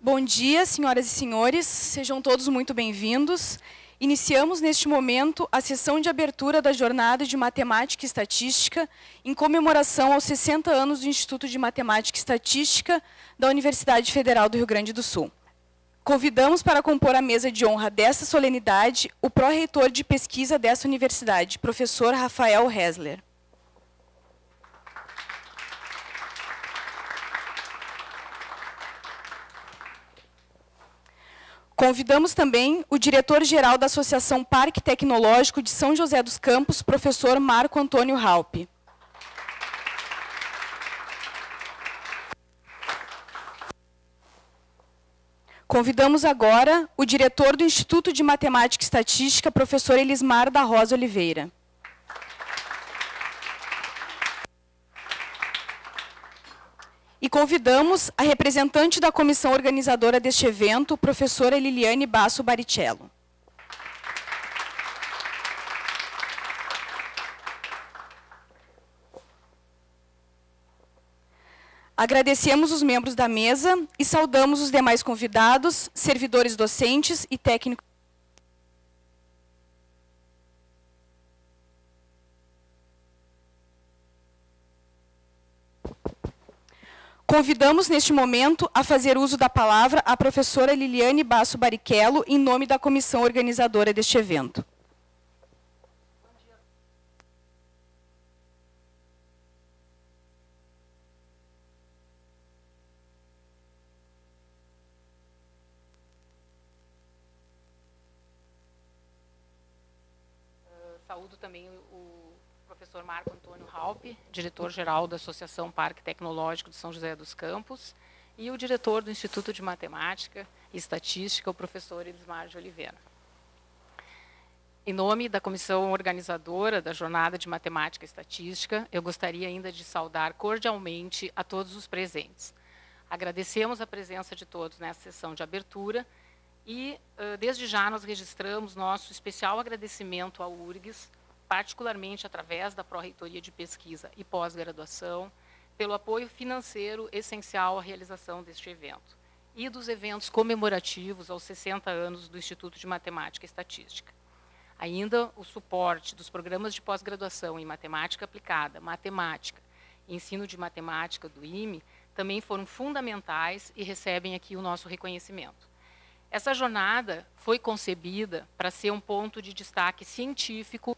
Bom dia, senhoras e senhores. Sejam todos muito bem-vindos. Iniciamos, neste momento, a sessão de abertura da Jornada de Matemática e Estatística em comemoração aos 60 anos do Instituto de Matemática e Estatística da Universidade Federal do Rio Grande do Sul. Convidamos para compor a mesa de honra desta solenidade o pró-reitor de pesquisa desta universidade, professor Rafael Hesler. Convidamos também o diretor-geral da Associação Parque Tecnológico de São José dos Campos, professor Marco Antônio Raupp. Convidamos agora o diretor do Instituto de Matemática e Estatística, professor Elismar da Rosa Oliveira. E convidamos a representante da comissão organizadora deste evento, professora Liliane Basso Baricello. Agradecemos os membros da mesa e saudamos os demais convidados, servidores docentes e técnicos. Convidamos, neste momento, a fazer uso da palavra a professora Liliane Basso Baricello, em nome da comissão organizadora deste evento. Saúdo também o professor Marco Antônio Raupp, diretor-geral da Associação Parque Tecnológico de São José dos Campos, e o diretor do Instituto de Matemática e Estatística, o professor Elismar de Oliveira. Em nome da comissão organizadora da Jornada de Matemática e Estatística, eu gostaria ainda de saudar cordialmente a todos os presentes. Agradecemos a presença de todos nessa sessão de abertura e, desde já, nós registramos nosso especial agradecimento ao URGS, particularmente através da Pró-Reitoria de Pesquisa e Pós-Graduação, pelo apoio financeiro essencial à realização deste evento e dos eventos comemorativos aos 60 anos do Instituto de Matemática e Estatística. Ainda o suporte dos programas de pós-graduação em Matemática Aplicada, Matemática e Ensino de Matemática do IME também foram fundamentais e recebem aqui o nosso reconhecimento. Essa jornada foi concebida para ser um ponto de destaque científico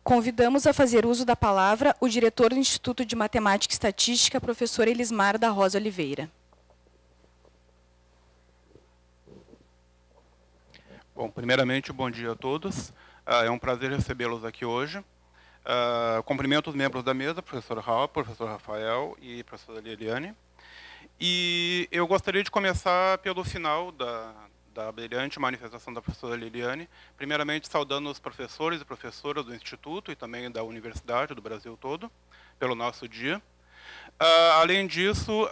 Convidamos a fazer uso da palavra o diretor do Instituto de Matemática e Estatística, professor Elismar da Rosa Oliveira. Bom, primeiramente, bom dia a todos. É um prazer recebê-los aqui hoje. Cumprimento os membros da mesa, professor Raul, professor Rafael e professora Liliane. E eu gostaria de começar pelo final da brilhante manifestação da professora Liliane, primeiramente saudando os professores e professoras do Instituto e também da Universidade do Brasil todo, pelo nosso dia. Além disso,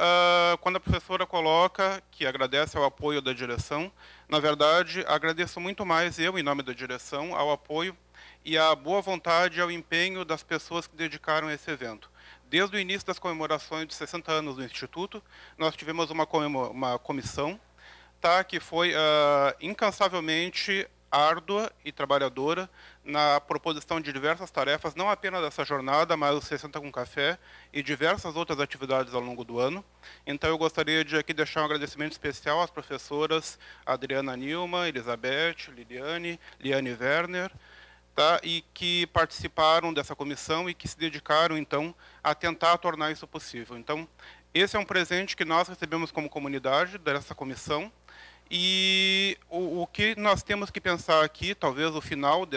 quando a professora coloca que agradece ao apoio da direção, na verdade, agradeço muito mais eu, em nome da direção, ao apoio e à boa vontade e ao empenho das pessoas que dedicaram a esse evento. Desde o início das comemorações de 60 anos do Instituto, nós tivemos uma comissão que foi incansavelmente árdua e trabalhadora na proposição de diversas tarefas, não apenas dessa jornada, mas o 60 com Café e diversas outras atividades ao longo do ano. Então, eu gostaria de aqui deixar um agradecimento especial às professoras Adriana Nilma, Elizabeth, Liliane Werner, e que participaram dessa comissão e que se dedicaram, então, a tentar tornar isso possível. Então, esse é um presente que nós recebemos como comunidade dessa comissão, e o que nós temos que pensar aqui, talvez o final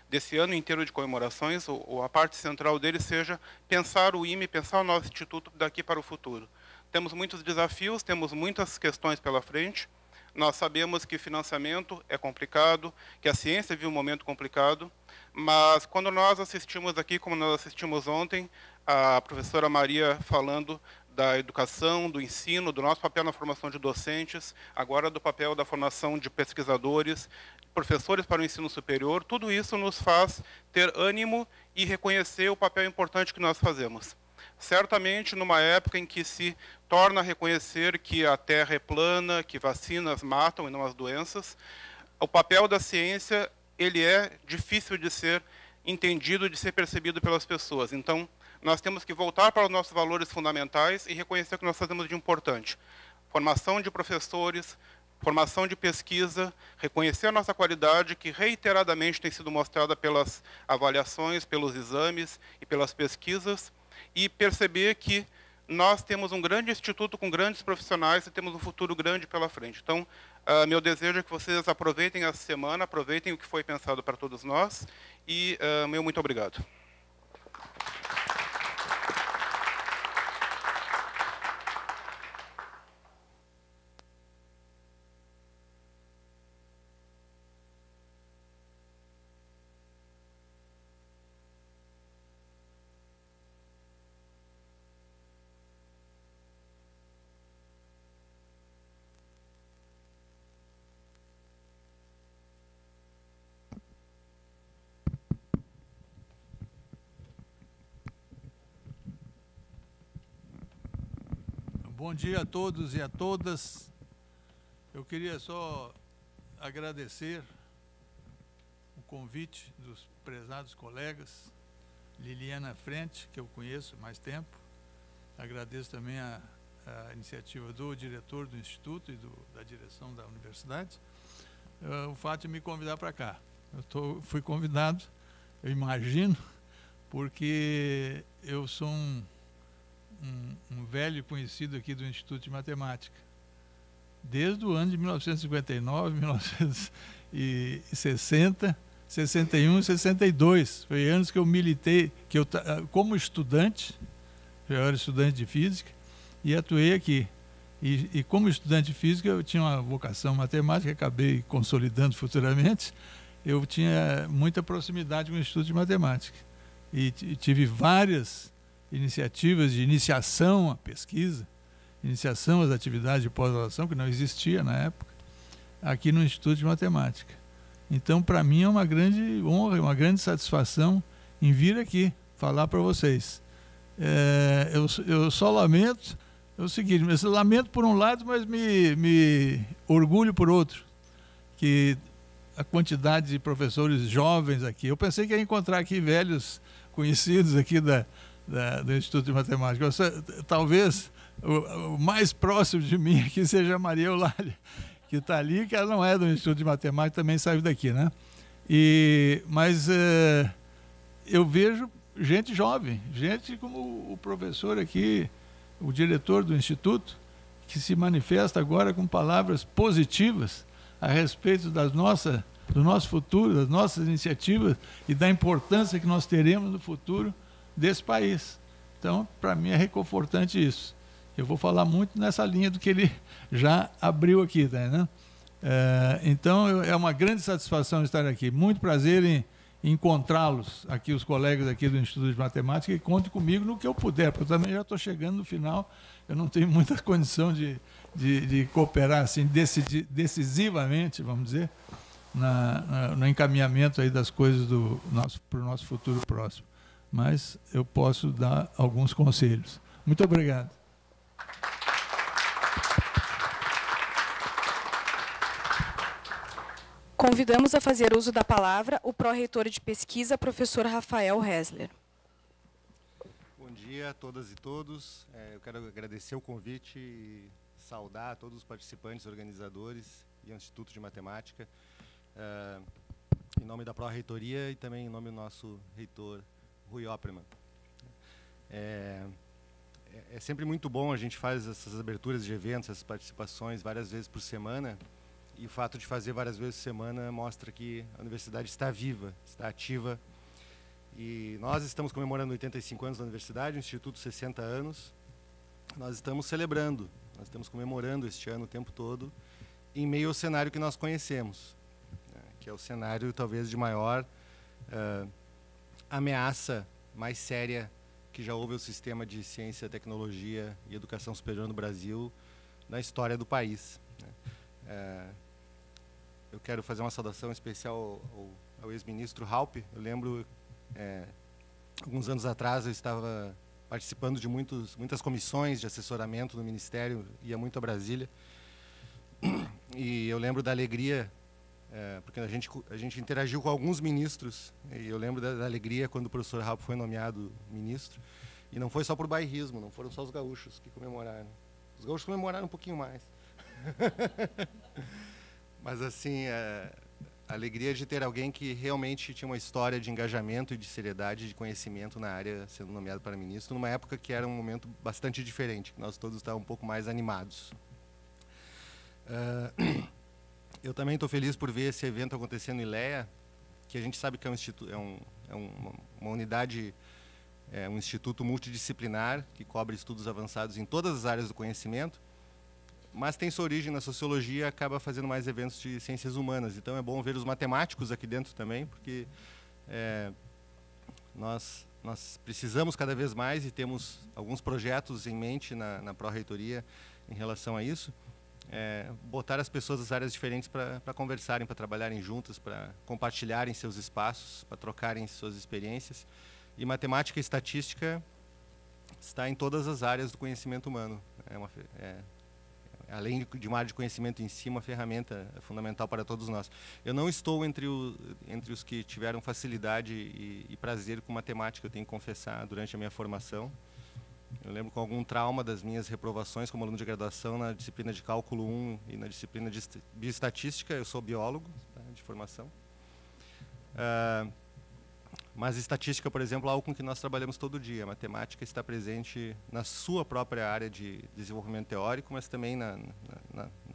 desse ano inteiro de comemorações, a parte central dele seja pensar o IME, pensar o nosso Instituto daqui para o futuro. Temos muitos desafios, temos muitas questões pela frente. Nós sabemos que financiamento é complicado, que a ciência vive um momento complicado, mas quando nós assistimos aqui, como nós assistimos ontem, a professora Maria falando da educação, do ensino, do nosso papel na formação de docentes, agora do papel da formação de pesquisadores, professores para o ensino superior, tudo isso nos faz ter ânimo e reconhecer o papel importante que nós fazemos. Certamente, numa época em que se torna a reconhecer que a Terra é plana, que vacinas matam e não as doenças, o papel da ciência ele é difícil de ser entendido, de ser percebido pelas pessoas. Então, nós temos que voltar para os nossos valores fundamentais e reconhecer o que nós fazemos de importante. Formação de professores, formação de pesquisa, reconhecer a nossa qualidade, que reiteradamente tem sido mostrada pelas avaliações, pelos exames e pelas pesquisas, e perceber que nós temos um grande instituto com grandes profissionais e temos um futuro grande pela frente. Então, meu desejo é que vocês aproveitem essa semana, aproveitem o que foi pensado para todos nós, e meu muito obrigado. Bom dia a todos e a todas. Eu queria só agradecer o convite dos prezados colegas, Liliane à frente, que eu conheço há mais tempo. Agradeço também a iniciativa do diretor do Instituto e da direção da universidade. O fato de me convidar para cá. Fui convidado, eu imagino, porque eu sou um velho conhecido aqui do Instituto de Matemática. Desde o ano de 1959, 1960, 61 e 62. Foi anos que eu militei, como estudante, eu era estudante de física, e atuei aqui. E como estudante de física, eu tinha uma vocação matemática, acabei consolidando futuramente. Eu tinha muita proximidade com o Instituto de Matemática. E tive várias iniciativas de iniciação à pesquisa, iniciação às atividades de pós-graduação, que não existia na época, aqui no Instituto de Matemática. Então, para mim, é uma grande honra, uma grande satisfação em vir aqui falar para vocês. Eu só lamento o seguinte, eu lamento por um lado, mas me orgulho por outro, que a quantidade de professores jovens aqui, eu pensei que ia encontrar aqui velhos conhecidos aqui do Instituto de Matemática. Talvez o mais próximo de mim aqui seja a Maria Eulália, que está ali, que ela não é do Instituto de Matemática, também saiu daqui, né? Mas eu vejo gente jovem, gente como o professor aqui, o diretor do Instituto, que se manifesta agora com palavras positivas a respeito do nosso futuro, das nossas iniciativas e da importância que nós teremos no futuro desse país. Então, para mim é reconfortante isso. Eu vou falar muito nessa linha do que ele já abriu aqui, tá, né? Então, é uma grande satisfação estar aqui. Muito prazer em encontrá-los aqui, os colegas aqui do Instituto de Matemática, e conte comigo no que eu puder, porque eu também já estou chegando no final, eu não tenho muita condição de cooperar assim, decisivamente, vamos dizer, no encaminhamento aí das coisas para o nosso futuro próximo. Mas eu posso dar alguns conselhos. Muito obrigado. Convidamos a fazer uso da palavra o pró-reitor de pesquisa, professor Rafael Hesler. Bom dia a todas e todos. Eu quero agradecer o convite e saudar todos os participantes, organizadores e o Instituto de Matemática, em nome da pró-reitoria e também em nome do nosso reitor, Rui Oppermann. É sempre muito bom, a gente faz essas aberturas de eventos, essas participações várias vezes por semana, e o fato de fazer várias vezes por semana mostra que a universidade está viva, está ativa. E nós estamos comemorando 85 anos da universidade, o Instituto 60 anos. Nós estamos celebrando, nós estamos comemorando este ano o tempo todo, em meio ao cenário que nós conhecemos, né, que é o cenário talvez de maior ameaça, mais séria, que já houve ao sistema de ciência, tecnologia e educação superior no Brasil, na história do país, né. Eu quero fazer uma saudação especial ao ex-ministro Halpe. Eu lembro, alguns anos atrás, eu estava participando de muitas comissões de assessoramento no Ministério, ia muito a Brasília, e eu lembro da alegria, porque a gente interagiu com alguns ministros, e eu lembro da alegria quando o professor Halpe foi nomeado ministro, e não foi só por bairrismo, não foram só os gaúchos que comemoraram. Os gaúchos comemoraram um pouquinho mais. Mas, assim, a alegria de ter alguém que realmente tinha uma história de engajamento e de seriedade, de conhecimento na área, sendo nomeado para ministro, numa época que era um momento bastante diferente, que nós todos estávamos um pouco mais animados. Eu também estou feliz por ver esse evento acontecendo em ILEA, que a gente sabe que é uma unidade, um instituto multidisciplinar, que cobre estudos avançados em todas as áreas do conhecimento, mas tem sua origem na sociologia e acaba fazendo mais eventos de ciências humanas. Então é bom ver os matemáticos aqui dentro também, porque nós precisamos cada vez mais, e temos alguns projetos em mente na pró-reitoria em relação a isso, botar as pessoas das áreas diferentes para conversarem, para trabalharem juntas, para compartilharem seus espaços, para trocarem suas experiências. E matemática e estatística está em todas as áreas do conhecimento humano. Além de uma área de conhecimento em si, uma ferramenta fundamental para todos nós. Eu não estou entre os que tiveram facilidade e prazer com matemática, eu tenho que confessar, durante a minha formação. Eu lembro com algum trauma das minhas reprovações como aluno de graduação na disciplina de Cálculo 1 e na disciplina de Bioestatística. Eu sou biólogo, tá, de formação. Mas estatística, por exemplo, é algo com que nós trabalhamos todo dia. A matemática está presente na sua própria área de desenvolvimento teórico, mas também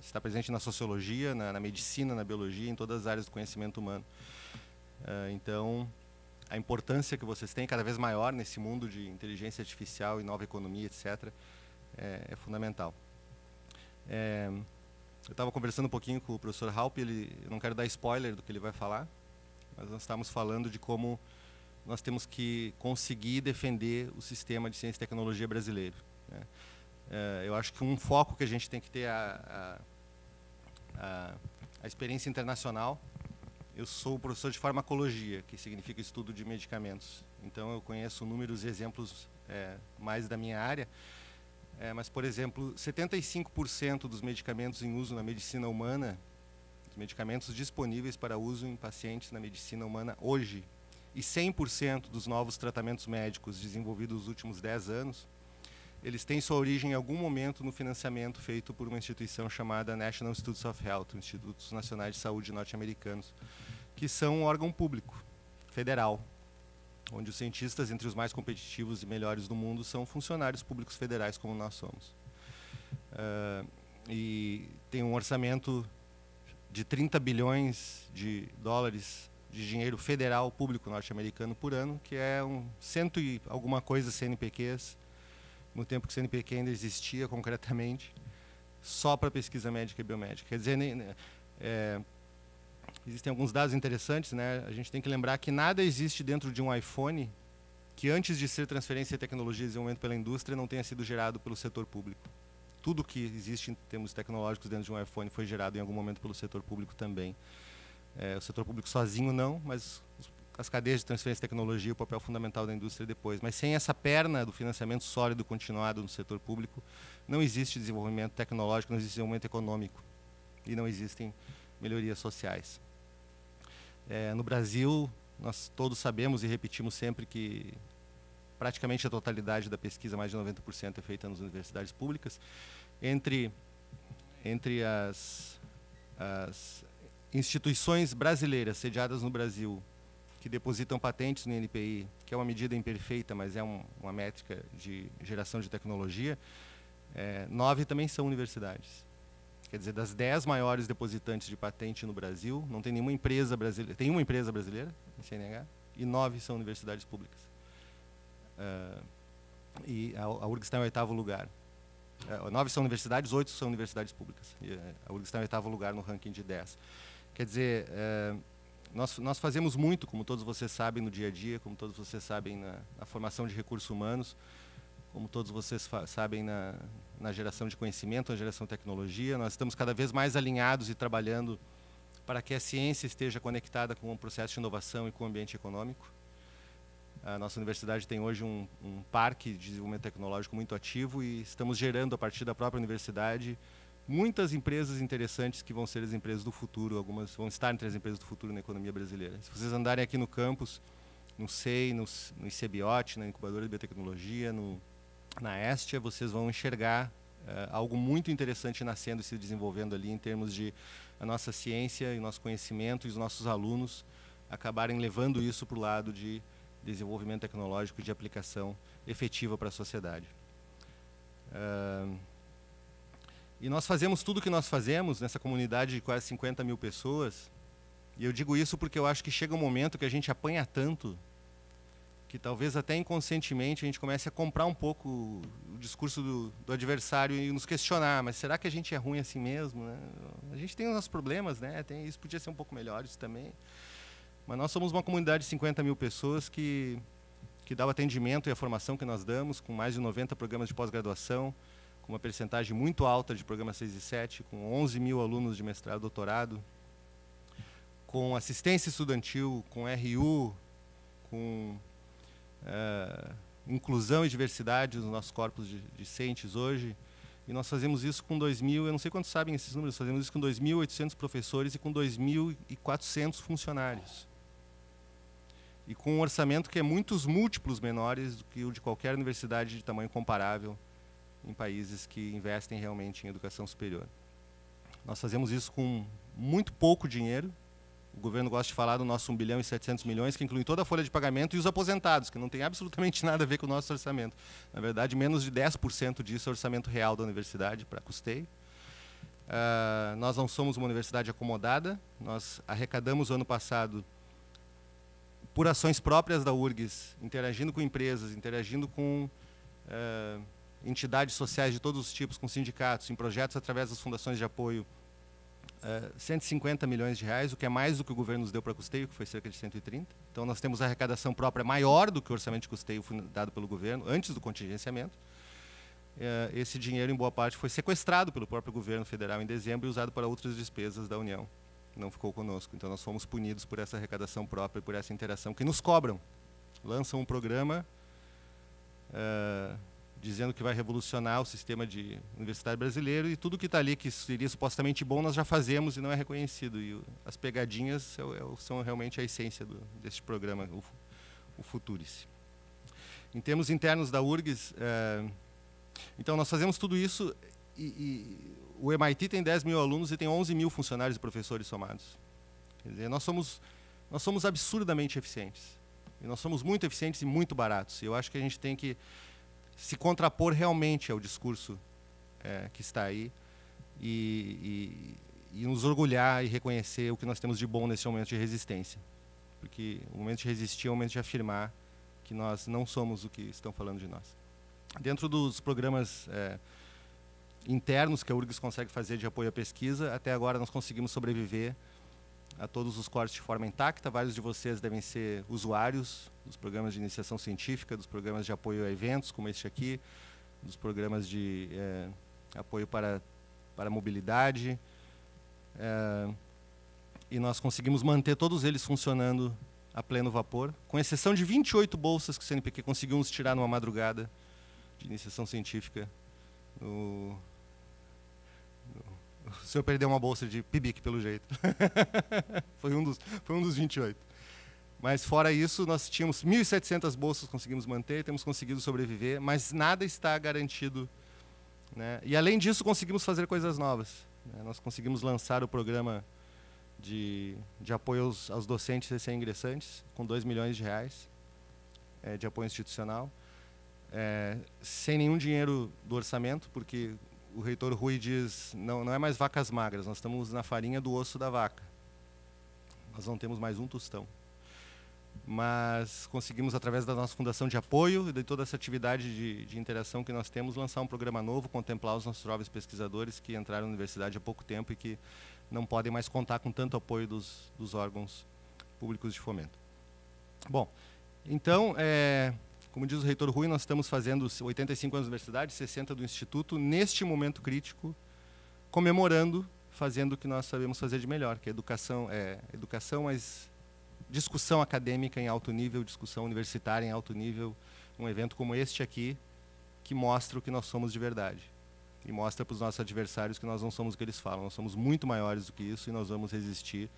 está presente na sociologia, na medicina, na biologia, em todas as áreas do conhecimento humano. Então, a importância que vocês têm cada vez maior nesse mundo de inteligência artificial e nova economia, etc., é fundamental. Eu estava conversando um pouquinho com o professor Halpe, eu não quero dar spoiler do que ele vai falar, mas nós estamos falando de como nós temos que conseguir defender o sistema de ciência e tecnologia brasileiro, né? Eu acho que um foco que a gente tem que ter a experiência internacional. Eu sou professor de farmacologia, que significa estudo de medicamentos. Então, eu conheço números e exemplos mais da minha área. Mas, por exemplo, 75% dos medicamentos em uso na medicina humana, os medicamentos disponíveis para uso em pacientes na medicina humana hoje, e 100% dos novos tratamentos médicos desenvolvidos nos últimos 10 anos, eles têm sua origem em algum momento no financiamento feito por uma instituição chamada National Institutes of Health, Institutos Nacionais de Saúde norte-americanos, que são um órgão público, federal. onde os cientistas, entre os mais competitivos e melhores do mundo, são funcionários públicos federais, como nós somos. E tem um orçamento de 30 bilhões de dólares de dinheiro federal público norte-americano por ano, que é cento e alguma coisa CNPqs, no tempo que o CNPq ainda existia concretamente, só para pesquisa médica e biomédica. Quer dizer, existem alguns dados interessantes, né? A gente tem que lembrar que nada existe dentro de um iPhone que, antes de ser transferência de tecnologia e desenvolvimento pela indústria, não tenha sido gerado pelo setor público. Tudo que existe em termos tecnológicos dentro de um iPhone foi gerado em algum momento pelo setor público também. O setor público sozinho não, mas as cadeias de transferência de tecnologia, o papel fundamental da indústria depois. Mas sem essa perna do financiamento sólido continuado no setor público, não existe desenvolvimento tecnológico, não existe desenvolvimento econômico e não existem melhorias sociais. No Brasil, nós todos sabemos e repetimos sempre que praticamente a totalidade da pesquisa, mais de 90%, é feita nas universidades públicas. Entre as instituições brasileiras sediadas no Brasil que depositam patentes no INPI, que é uma medida imperfeita, mas é uma métrica de geração de tecnologia, 9 também são universidades. Quer dizer, das 10 maiores depositantes de patente no Brasil, não tem nenhuma empresa brasileira, tem uma empresa brasileira, em CNH, e 9 são universidades públicas. E a URGS está em 8º lugar. 9 são universidades, 8 são universidades públicas. E a URGS está em 8º lugar no ranking de 10. Quer dizer, nós fazemos muito, como todos vocês sabem, no dia a dia, como todos vocês sabem na formação de recursos humanos, como todos vocês sabem na geração de conhecimento, na geração de tecnologia. Nós estamos cada vez mais alinhados e trabalhando para que a ciência esteja conectada com o processo de inovação e com o ambiente econômico. A nossa universidade tem hoje um parque de desenvolvimento tecnológico muito ativo e estamos gerando, a partir da própria universidade, muitas empresas interessantes que vão ser as empresas do futuro, algumas vão estar entre as empresas do futuro na economia brasileira. Se vocês andarem aqui no campus, no SEI, no ICBIOT, na Incubadora de Biotecnologia, na Estia, vocês vão enxergar algo muito interessante nascendo e se desenvolvendo ali em termos de a nossa ciência e nosso conhecimento e os nossos alunos acabarem levando isso para o lado de desenvolvimento tecnológico de aplicação efetiva para a sociedade. E nós fazemos tudo o que nós fazemos nessa comunidade de quase 50 mil pessoas, e eu digo isso porque eu acho que chega um momento que a gente apanha tanto que talvez até inconscientemente a gente comece a comprar um pouco o discurso do adversário e nos questionar, mas será que a gente é ruim assim mesmo, né? A gente tem os nossos problemas, né? Isso podia ser um pouco melhor, isso também. Mas nós somos uma comunidade de 50 mil pessoas que dá o atendimento e a formação que nós damos, com mais de 90 programas de pós-graduação, com uma percentagem muito alta de programas 6 e 7, com 11 mil alunos de mestrado e doutorado, com assistência estudantil, com RU, com inclusão e diversidade nos nossos corpos de discentes hoje. E nós fazemos isso com 2.000, eu não sei quantos sabem esses números, fazemos isso com 2.800 professores e com 2.400 funcionários. E com um orçamento que é muitos múltiplos menores do que o de qualquer universidade de tamanho comparável em países que investem realmente em educação superior. Nós fazemos isso com muito pouco dinheiro. O governo gosta de falar do nosso 1 bilhão e 700 milhões, que inclui toda a folha de pagamento e os aposentados, que não tem absolutamente nada a ver com o nosso orçamento. Na verdade, menos de 10% disso é o orçamento real da universidade para custeio. Nós não somos uma universidade acomodada. Nós arrecadamos, ano passado, por ações próprias da URGS, interagindo com empresas, interagindo com entidades sociais de todos os tipos, com sindicatos, em projetos através das fundações de apoio, 150 milhões de reais, o que é mais do que o governo nos deu para custeio, que foi cerca de 130. Então nós temos a arrecadação própria maior do que o orçamento de custeio dado pelo governo, antes do contingenciamento. Esse dinheiro, em boa parte, foi sequestrado pelo próprio governo federal em dezembro e usado para outras despesas da União. Não ficou conosco. Então nós fomos punidos por essa arrecadação própria e por essa interação que nos cobram. Lançam um programa dizendo que vai revolucionar o sistema de universitário brasileiro e tudo que está ali que seria supostamente bom nós já fazemos e não é reconhecido. E as pegadinhas são realmente a essência deste programa, o Futurice. Em termos internos da URGS, então nós fazemos tudo isso e o MIT tem 10 mil alunos e tem 11 mil funcionários e professores somados. Quer dizer, nós somos absurdamente eficientes. E nós somos muito eficientes e muito baratos. E eu acho que a gente tem que se contrapor realmente ao discurso que está aí e nos orgulhar e reconhecer o que nós temos de bom nesse momento de resistência. Porque o momento de resistir é o momento de afirmar que nós não somos o que estão falando de nós. Dentro dos programas internos que a URGS consegue fazer de apoio à pesquisa, até agora nós conseguimos sobreviver a todos os cortes de forma intacta. Vários de vocês devem ser usuários dos programas de iniciação científica, dos programas de apoio a eventos, como este aqui, dos programas de apoio para mobilidade. E nós conseguimos manter todos eles funcionando a pleno vapor, com exceção de 28 bolsas que o CNPq conseguiu nos tirar numa madrugada de iniciação científica. O senhor perdeu uma bolsa de PIBIC, pelo jeito. foi um dos 28. Mas, fora isso, nós tínhamos 1.700 bolsas, conseguimos manter, temos conseguido sobreviver, mas nada está garantido, né? E, além disso, conseguimos fazer coisas novas, né? Nós conseguimos lançar o programa de apoio aos docentes recém-ingressantes, com R$2 milhões de apoio institucional, sem nenhum dinheiro do orçamento, porque o reitor Rui diz, não é mais vacas magras, nós estamos na farinha do osso da vaca. Nós não temos mais um tostão. Mas conseguimos, através da nossa fundação de apoio e de toda essa atividade de interação que nós temos, lançar um programa novo, contemplar os nossos jovens pesquisadores que entraram na universidade há pouco tempo e que não podem mais contar com tanto apoio dos órgãos públicos de fomento. Bom, então, como diz o reitor Rui, nós estamos fazendo 85 anos da universidade, 60 do Instituto, neste momento crítico, comemorando, fazendo o que nós sabemos fazer de melhor, que é educação, mas discussão acadêmica em alto nível, discussão universitária em alto nível, um evento como este aqui, que mostra o que nós somos de verdade. E mostra para os nossos adversários que nós não somos o que eles falam, nós somos muito maiores do que isso e nós vamos resistir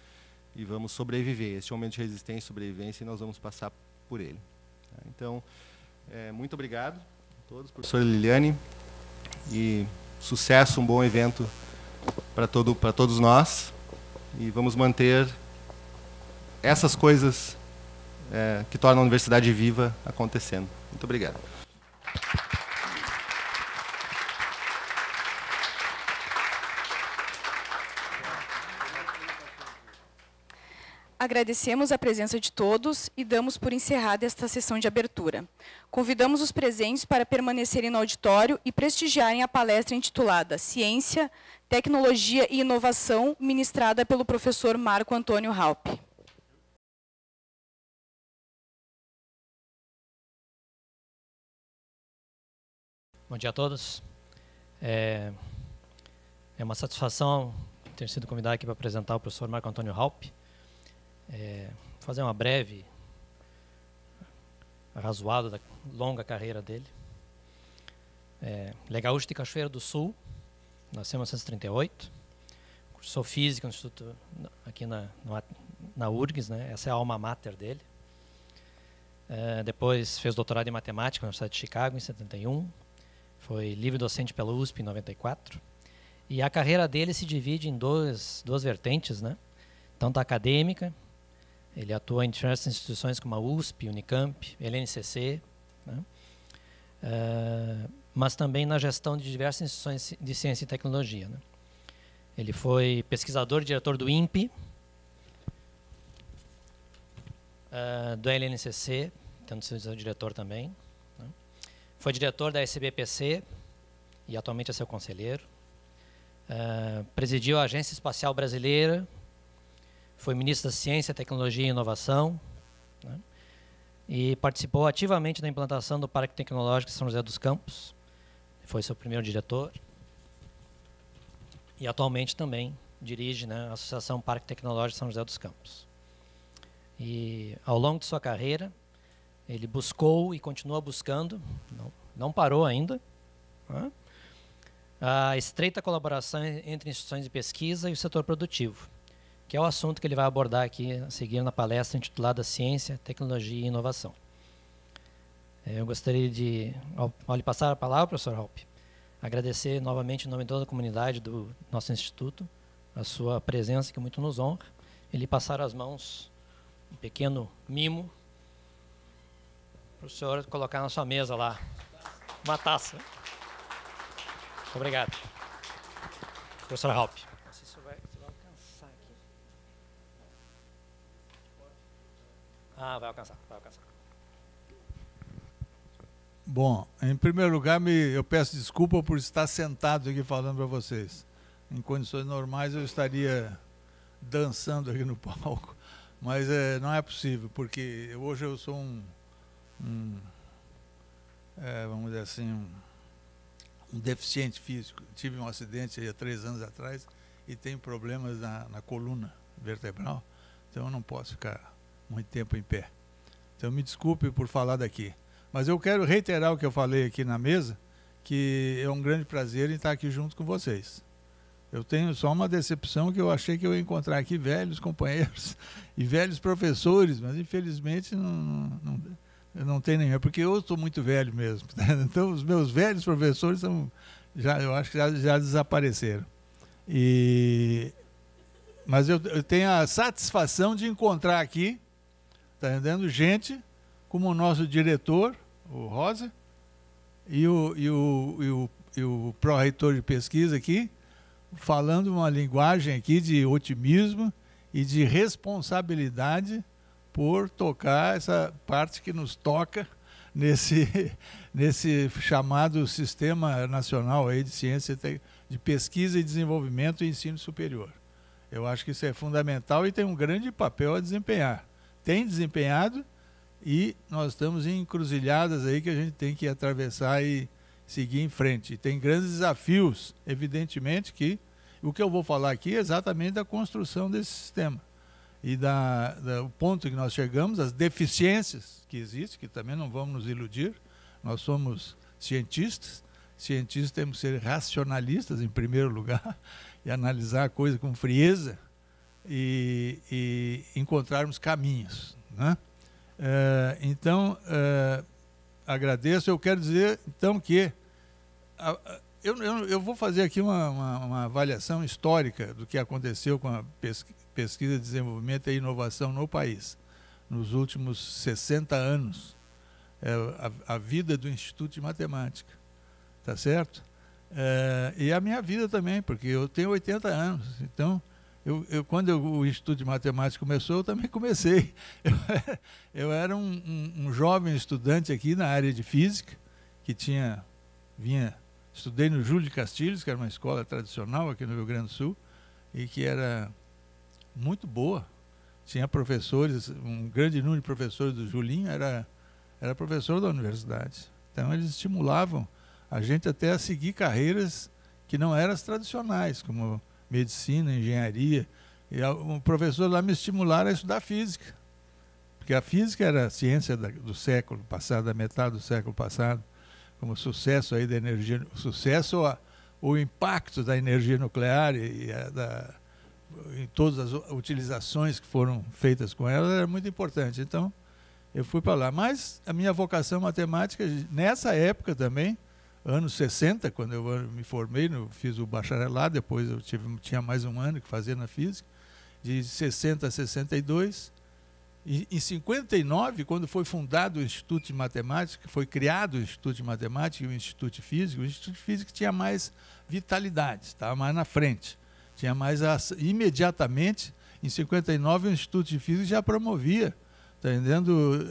e vamos sobreviver. Este é um momento de resistência e sobrevivência e nós vamos passar por ele. Então, muito obrigado a todos, professora Liliane, e sucesso, um bom evento para todos nós, e vamos manter essas coisas que tornam a universidade viva acontecendo. Muito obrigado. Agradecemos a presença de todos e damos por encerrada esta sessão de abertura. Convidamos os presentes para permanecerem no auditório e prestigiarem a palestra intitulada Ciência, Tecnologia e Inovação, ministrada pelo professor Marco Antônio Halpe. Bom dia a todos. É uma satisfação ter sido convidado aqui para apresentar o professor Marco Antônio Halpe. Fazer uma breve arrazoado da longa carreira dele. Ele é gaúcho de Cachoeira do Sul, nasceu em 1938, cursou Física no Instituto, aqui na URGS, né? Essa é a alma mater dele. Depois fez doutorado em Matemática na Universidade de Chicago, em 71, foi livre docente pela USP em 94, e a carreira dele se divide em duas vertentes, né? Tanto a acadêmica, ele atua em diversas instituições como a USP, Unicamp, LNCC, né? Mas também na gestão de diversas instituições de ciência e tecnologia, né? Ele foi pesquisador e diretor do INPE, do LNCC, tendo sido diretor também, né? Foi diretor da SBPC e atualmente é seu conselheiro. Presidiu a Agência Espacial Brasileira, foi ministro da Ciência, Tecnologia e Inovação, né? E participou ativamente da implantação do Parque Tecnológico de São José dos Campos, foi seu primeiro diretor, e atualmente também dirige, né, a Associação Parque Tecnológico de São José dos Campos. E ao longo de sua carreira, ele buscou e continua buscando, não parou ainda, né, a estreita colaboração entre instituições de pesquisa e o setor produtivo, que é o assunto que ele vai abordar aqui a seguir na palestra intitulada Ciência, Tecnologia e Inovação. Eu gostaria de, ao lhe passar a palavra, professor Halpe, agradecer novamente em nome de toda a comunidade do nosso instituto a sua presença, que muito nos honra, e lhe passar às mãos um pequeno mimo para o senhor colocar na sua mesa lá uma taça. Muito obrigado. Professor Halp. Não sei se você vai alcançar aqui. Ah, vai alcançar, vai alcançar. Bom, em primeiro lugar, eu peço desculpa por estar sentado aqui falando para vocês. Em condições normais eu estaria dançando aqui no palco, mas não é possível, porque hoje eu sou vamos dizer assim, um deficiente físico. Tive um acidente há 3 anos atrás e tenho problemas na coluna vertebral, então eu não posso ficar muito tempo em pé. Então me desculpe por falar daqui. Mas eu quero reiterar o que eu falei aqui na mesa, que é um grande prazer em estar aqui junto com vocês. Eu tenho só uma decepção, que eu achei que eu ia encontrar aqui velhos companheiros e velhos professores, mas infelizmente não tem nenhum, porque eu estou muito velho mesmo. Então os meus velhos professores eu acho que já desapareceram. Mas eu tenho a satisfação de encontrar aqui, tá entendendo, gente como o nosso diretor, o Rosa, e o pró-reitor de pesquisa aqui, falando uma linguagem aqui de otimismo e de responsabilidade por tocar essa parte que nos toca nesse chamado Sistema Nacional aí de Ciência, de Pesquisa e Desenvolvimento e Ensino Superior. Eu acho que isso é fundamental e tem um grande papel a desempenhar. Tem desempenhado, e nós estamos em encruzilhadas aí que a gente tem que atravessar e seguir em frente. E tem grandes desafios, evidentemente, que o que eu vou falar aqui é exatamente da construção desse sistema. E o ponto que nós chegamos, as deficiências que existem, que também não vamos nos iludir. Nós somos cientistas temos que ser racionalistas em primeiro lugar e analisar a coisa com frieza e encontrarmos caminhos, né? Agradeço. Eu quero dizer, então, que eu vou fazer aqui uma avaliação histórica do que aconteceu com a pesquisa, desenvolvimento e inovação no país, nos últimos 60 anos, a vida do Instituto de Matemática, tá certo? E a minha vida também, porque eu tenho 80 anos, então... Quando o Instituto de Matemática começou, eu também comecei. Eu era um jovem estudante aqui na área de física, que estudei no Júlio de Castilhos, que era uma escola tradicional aqui no Rio Grande do Sul, e que era muito boa. Tinha professores, um grande número de professores do Julinho era professor da universidade. Então eles estimulavam a gente até a seguir carreiras que não eram as tradicionais, como medicina, engenharia. E um professor lá me estimularam a estudar física, porque a física era a ciência do século passado, da metade do século passado, como sucesso aí da energia, o impacto da energia nuclear em todas as utilizações que foram feitas com ela era muito importante. Então eu fui para lá. Mas a minha vocação matemática, nessa época também, anos 60, quando eu me formei, fiz o bacharelado, depois eu tinha mais um ano que fazer na física, de 60 a 62. E em 59, quando foi fundado o Instituto de Matemática, foi criado o Instituto de Matemática e o Instituto de Física, o Instituto de Física tinha mais vitalidade, estava mais na frente. Tinha mais imediatamente, em 59, o Instituto de Física já promovia, tá entendendo,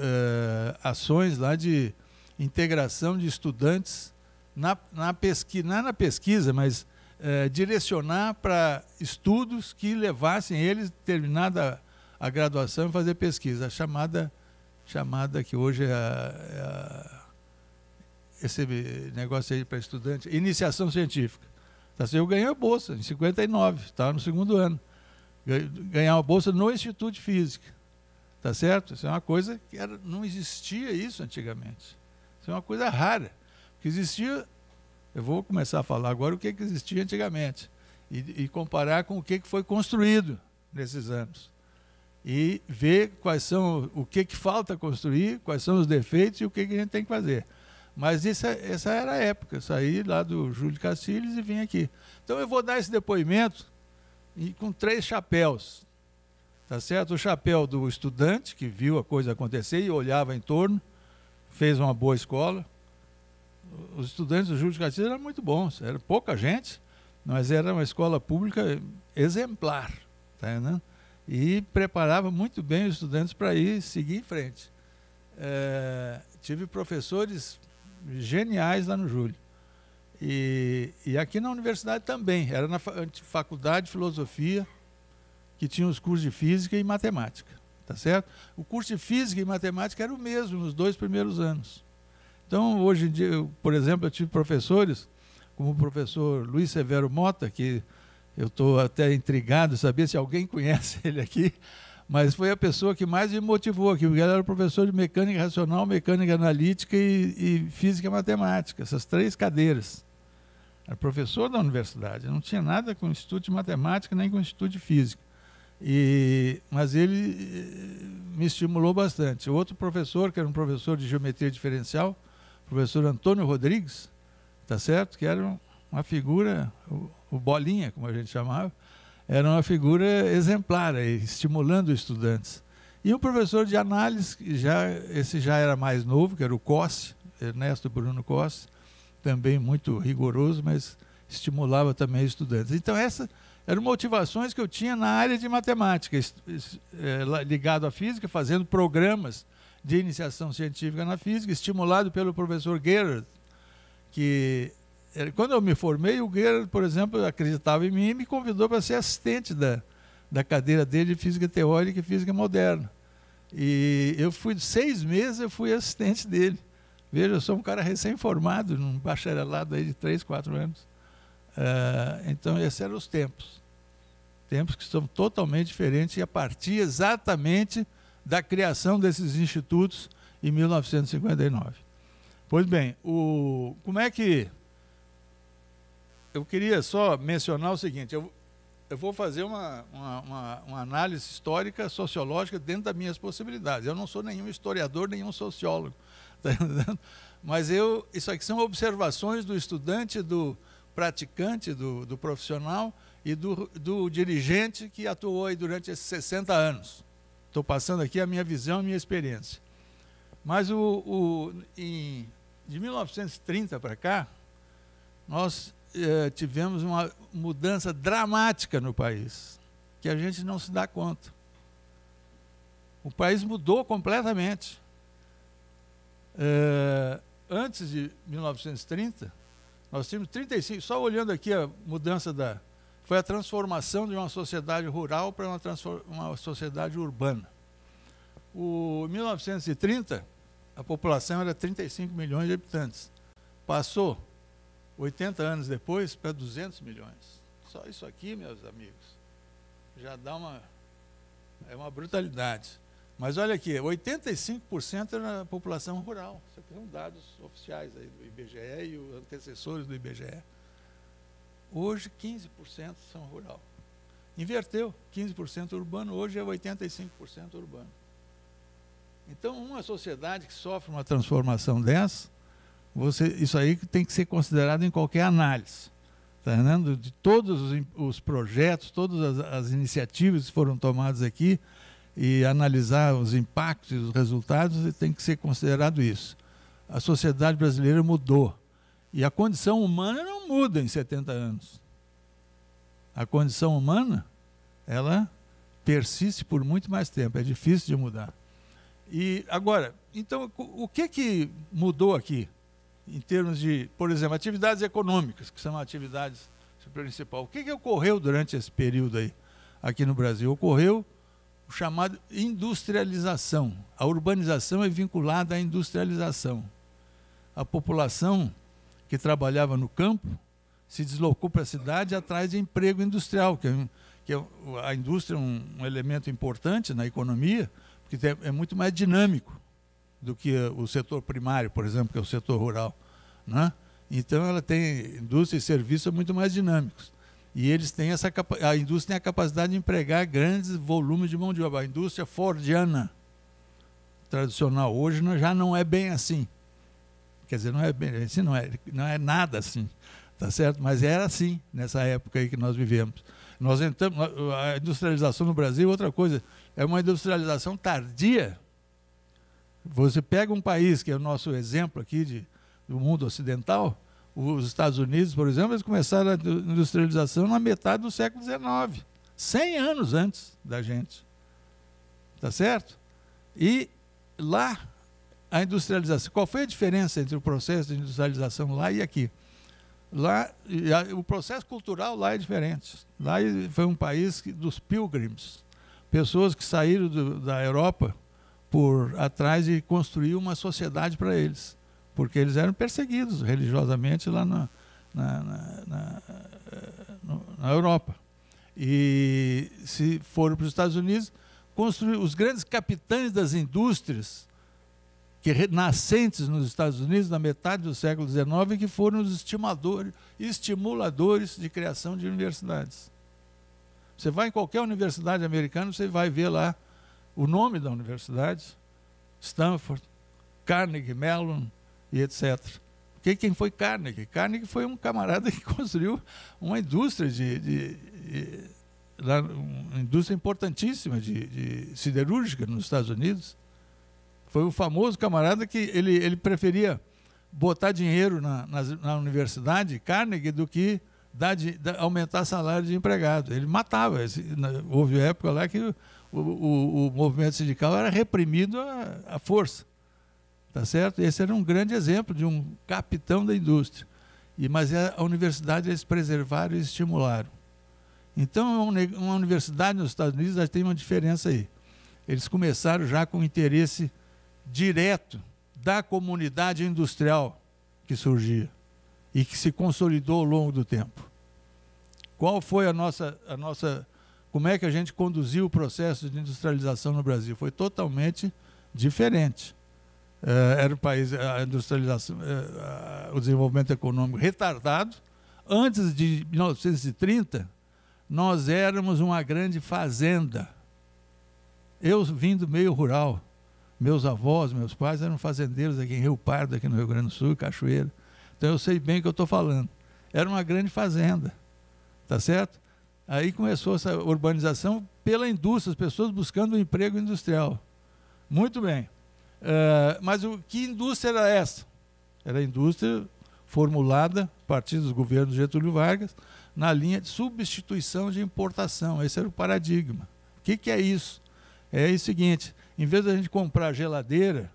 ações lá de integração de estudantes na pesquisa, mas direcionar para estudos que levassem eles, terminada a graduação, fazer pesquisa, a chamada que hoje esse negócio aí para estudante, iniciação científica. Eu ganhei a bolsa em 59, estava no 2º ano. Ganhar uma bolsa no Instituto de Física. Tá certo? Isso é uma coisa que não existia isso antigamente. Isso é uma coisa rara. O que existia, eu vou começar a falar agora o que existia antigamente e comparar com o que foi construído nesses anos. E ver o que falta construir, quais são os defeitos e o que a gente tem que fazer. Mas essa era a época. Eu saí lá do Júlio Castilhos e vim aqui. Então eu vou dar esse depoimento com 3 chapéus. Tá certo? O chapéu do estudante, que viu a coisa acontecer e olhava em torno, fez uma boa escola. Os estudantes do Júlio de Castilhos eram muito bons, era pouca gente, mas era uma escola pública exemplar, tá entendendo? E preparava muito bem os estudantes para ir seguir em frente. Tive professores geniais lá no Júlio. E aqui na universidade também, era na faculdade de filosofia, que tinha os cursos de física e matemática, tá certo? O curso de física e matemática era o mesmo nos 2 primeiros anos. Então, hoje em dia, por exemplo, eu tive professores, como o professor Luiz Severo Mota, que eu estou até intrigado de saber se alguém conhece ele aqui, mas foi a pessoa que mais me motivou aqui, porque ele era professor de mecânica racional, mecânica analítica e física e matemática, essas 3 cadeiras. Era professor da universidade, não tinha nada com o Instituto de Matemática nem com o Instituto de Física. Mas ele me estimulou bastante. Outro professor, que era um professor de geometria diferencial, o professor Antônio Rodrigues, tá certo? Que era uma figura, o Bolinha, como a gente chamava, era uma figura exemplar, estimulando os estudantes. E um professor de análise, esse já era mais novo, que era o Cossi, Ernesto Bruno Cossi, também muito rigoroso, mas estimulava também os estudantes. Então, essas eram motivações que eu tinha na área de matemática, ligado à física, fazendo programas de iniciação científica na física, estimulado pelo professor Gerhard, que quando eu me formei, o Gerhard, por exemplo, acreditava em mim e me convidou para ser assistente da cadeira dele de física teórica e física moderna. E eu fui 6 meses, eu fui assistente dele. Veja, eu sou um cara recém-formado, num bacharelado aí de 3, 4 anos. Então, esses eram os tempos. Tempos que são totalmente diferentes e a partir exatamente da criação desses institutos em 1959. Pois bem, como é que... Eu queria só mencionar o seguinte, eu vou fazer uma análise histórica, sociológica dentro das minhas possibilidades. Eu não sou nenhum historiador, nenhum sociólogo, tá entendendo? Mas isso aqui são observações do estudante, do praticante, do profissional e do dirigente que atuou aí durante esses 60 anos. Estou passando aqui a minha visão, a minha experiência. Mas de 1930 para cá, nós tivemos uma mudança dramática no país, que a gente não se dá conta. O país mudou completamente. Antes de 1930, nós tínhamos 35, só olhando aqui a mudança foi a transformação de uma sociedade rural para uma sociedade urbana. Em 1930, a população era 35 milhões de habitantes. Passou 80 anos depois para 200 milhões. Só isso aqui, meus amigos, já dá uma brutalidade. Mas olha aqui, 85% era a população rural. Isso aqui são dados oficiais aí do IBGE e os antecessores do IBGE. Hoje, 15% são rural. Inverteu, 15% urbano, hoje é 85% urbano. Então, uma sociedade que sofre uma transformação dessa, isso aí tem que ser considerado em qualquer análise. Tá entendendo? De todos os projetos, todas as iniciativas que foram tomadas aqui, e analisar os impactos e os resultados, tem que ser considerado isso. A sociedade brasileira mudou. E a condição humana não muda em 70 anos. A condição humana, ela persiste por muito mais tempo. É difícil de mudar. E agora, então, o que mudou aqui? Em termos de, por exemplo, atividades econômicas, que são atividades principais. O que ocorreu durante esse período aí, aqui no Brasil? Ocorreu o chamado industrialização. A urbanização é vinculada à industrialização. A população que trabalhava no campo se deslocou para a cidade atrás de emprego industrial, que a indústria é um elemento importante na economia, porque é muito mais dinâmico do que o setor primário, por exemplo, que é o setor rural, né? Então, ela tem indústria e serviços muito mais dinâmicos. E eles têm a indústria tem a capacidade de empregar grandes volumes de mão de obra. A indústria fordiana tradicional hoje já não é bem assim. Quer dizer, não é bem assim, não é nada assim, tá certo? Mas era assim nessa época aí que nós vivemos. Nós entramos, a industrialização no Brasil, outra coisa, é uma industrialização tardia. Você pega um país, que é o nosso exemplo aqui do mundo ocidental, os Estados Unidos, por exemplo, eles começaram a industrialização na metade do século XIX, 100 anos antes da gente. Tá certo? E lá, a industrialização, qual foi a diferença entre o processo de industrialização lá e aqui? Lá, o processo cultural lá é diferente. Lá foi um país dos pilgrims, pessoas que saíram da Europa por atrás de construir uma sociedade para eles, porque eles eram perseguidos religiosamente lá na Europa. E se foram para os Estados Unidos, construir os grandes capitães das indústrias nascentes nos Estados Unidos na metade do século XIX, que foram os estimuladores de criação de universidades. Você vai em qualquer universidade americana, você vai ver lá o nome da universidade, Stanford, Carnegie Mellon e etc. Quem foi Carnegie? Carnegie foi um camarada que construiu uma indústria uma indústria importantíssima de siderúrgica nos Estados Unidos. Foi o famoso camarada que ele preferia botar dinheiro na universidade, Carnegie, do que aumentar salário de empregado. Ele matava. Houve época lá que o movimento sindical era reprimido à força. Tá certo? Esse era um grande exemplo de um capitão da indústria. Mas a universidade eles preservaram e estimularam. Então, uma universidade nos Estados Unidos já tem uma diferença aí. Eles começaram já com interesse direto da comunidade industrial que surgia e que se consolidou ao longo do tempo. Qual foi como é que a gente conduziu o processo de industrialização no Brasil? Foi totalmente diferente. Era um país, a industrialização, o desenvolvimento econômico retardado. Antes de 1930, nós éramos uma grande fazenda. Eu vim do meio rural. Meus avós, meus pais eram fazendeiros aqui em Rio Pardo, aqui no Rio Grande do Sul, Cachoeira. Então eu sei bem o que eu estou falando. Era uma grande fazenda, tá certo? Aí começou essa urbanização pela indústria, as pessoas buscando um emprego industrial. Muito bem. Mas que indústria era essa? Era a indústria formulada a partir dos governos de Getúlio Vargas na linha de substituição de importação. Esse era o paradigma. O que é isso? É o seguinte: em vez de a gente comprar geladeira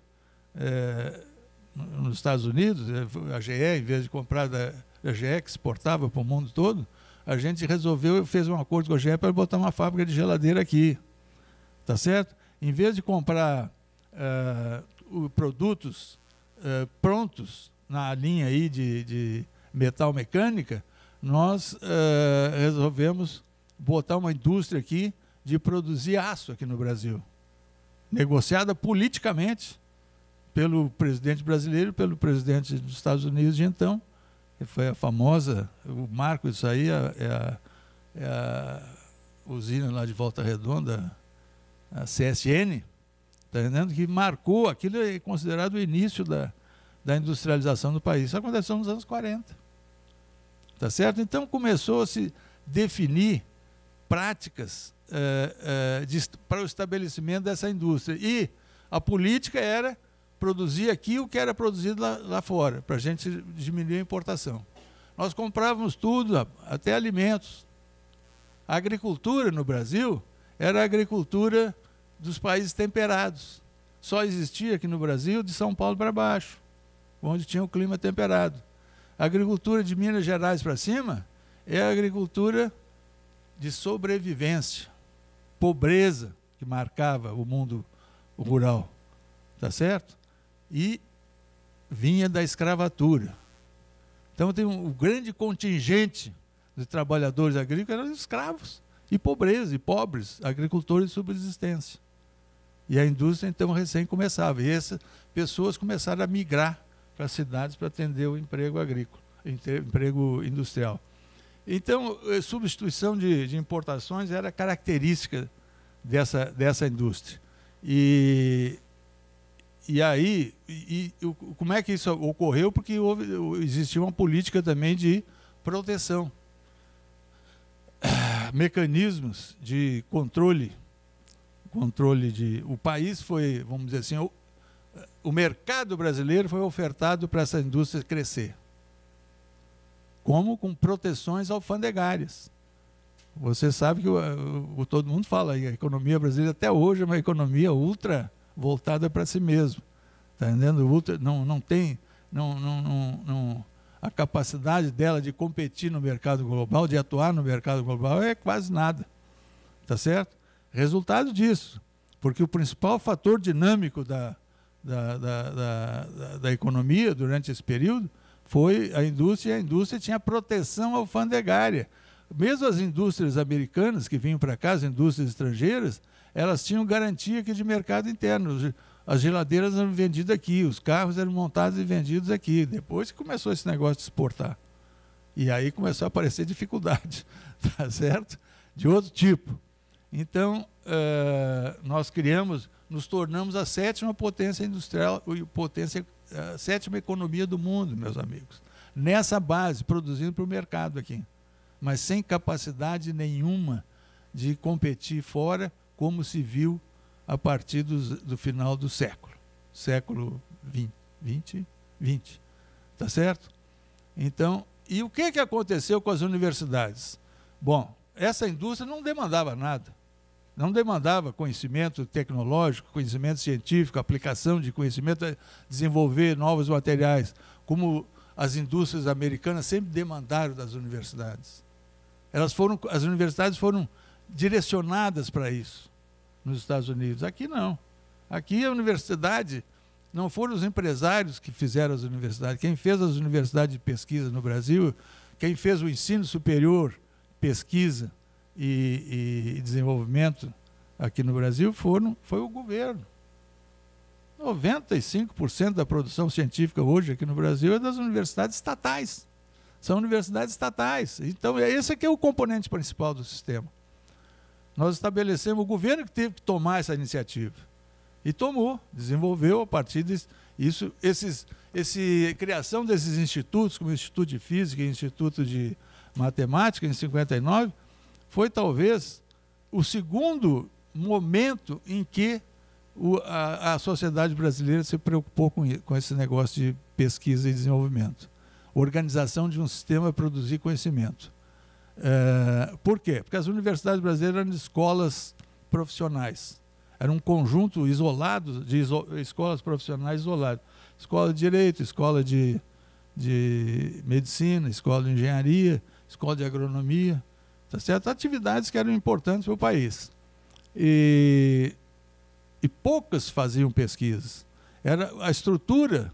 nos Estados Unidos, a GE, em vez de comprar a GE que exportava para o mundo todo, a gente fez um acordo com a GE para botar uma fábrica de geladeira aqui. Tá certo? Em vez de comprar produtos prontos na linha aí de metal mecânica, nós resolvemos botar uma indústria aqui de produzir aço aqui no Brasil, negociada politicamente pelo presidente brasileiro e pelo presidente dos Estados Unidos de então, que foi a famosa, o marco disso aí é a usina lá de Volta Redonda, a CSN, tá entendendo? Que marcou, aquilo é considerado o início da industrialização do país. Isso aconteceu nos anos 40. Tá certo? Então começou a se definir práticas para o estabelecimento dessa indústria. E a política era produzir aqui o que era produzido lá fora, para a gente diminuir a importação. Nós comprávamos tudo, até alimentos. A agricultura no Brasil era a agricultura dos países temperados. Só existia aqui no Brasil de São Paulo para baixo, onde tinha o clima temperado. A agricultura de Minas Gerais para cima é a agricultura de sobrevivência, pobreza que marcava o mundo rural, tá certo? E vinha da escravatura. Então tem um grande contingente de trabalhadores agrícolas eram escravos e pobreza, e pobres, agricultores de subsistência. E a indústria então recém começava, e essas pessoas começaram a migrar para as cidades para atender o emprego agrícola, emprego industrial. Então, a substituição de importações era característica dessa indústria. E aí, como é que isso ocorreu? Porque existia uma política também de proteção. Mecanismos de controle o país foi, vamos dizer assim, o mercado brasileiro foi ofertado para essa indústria crescer. Como? Com proteções alfandegárias. Você sabe que todo mundo fala, a economia brasileira até hoje é uma economia ultra voltada para si mesmo. Está entendendo? Ultra, não tem a capacidade dela de competir no mercado global, de atuar no mercado global, é quase nada. Tá certo? Resultado disso, porque o principal fator dinâmico da economia durante esse período foi a indústria, e a indústria tinha proteção alfandegária. Mesmo as indústrias americanas que vinham para cá, as indústrias estrangeiras, elas tinham garantia aqui de mercado interno. As geladeiras eram vendidas aqui, os carros eram montados e vendidos aqui. Depois que começou esse negócio de exportar. E aí começou a aparecer dificuldade, tá certo? De outro tipo. Então, nós nos tornamos a 7ª potência industrial, a 7ª economia do mundo, meus amigos. Nessa base, produzindo para o mercado aqui. Mas sem capacidade nenhuma de competir fora, como se viu a partir do final do século XX. Tá certo? Então, e o que aconteceu com as universidades? Bom, essa indústria não demandava nada. Não demandava conhecimento tecnológico, conhecimento científico, aplicação de conhecimento, desenvolver novos materiais, como as indústrias americanas sempre demandaram das universidades. As universidades foram direcionadas para isso nos Estados Unidos. Aqui não. Aqui a universidade, não foram os empresários que fizeram as universidades. Quem fez as universidades de pesquisa no Brasil, quem fez o ensino superior, pesquisa e desenvolvimento aqui no Brasil foi o governo. 95% da produção científica hoje aqui no Brasil é das universidades estatais. São universidades estatais. Então, esse aqui é o componente principal do sistema. Nós estabelecemos, o governo que teve que tomar essa iniciativa. E tomou, desenvolveu a partir disso. Criação desses institutos, como o Instituto de Física e o Instituto de Matemática, em 59, foi talvez o segundo momento em que a sociedade brasileira se preocupou com esse negócio de pesquisa e desenvolvimento. Organização de um sistema para produzir conhecimento. Por quê? Porque as universidades brasileiras eram escolas profissionais. Era um conjunto isolado de escolas profissionais isoladas. Escola de Direito, escola de Medicina, escola de Engenharia, escola de Agronomia, tá certo? Atividades que eram importantes para o país. E poucas faziam pesquisas. Era a estrutura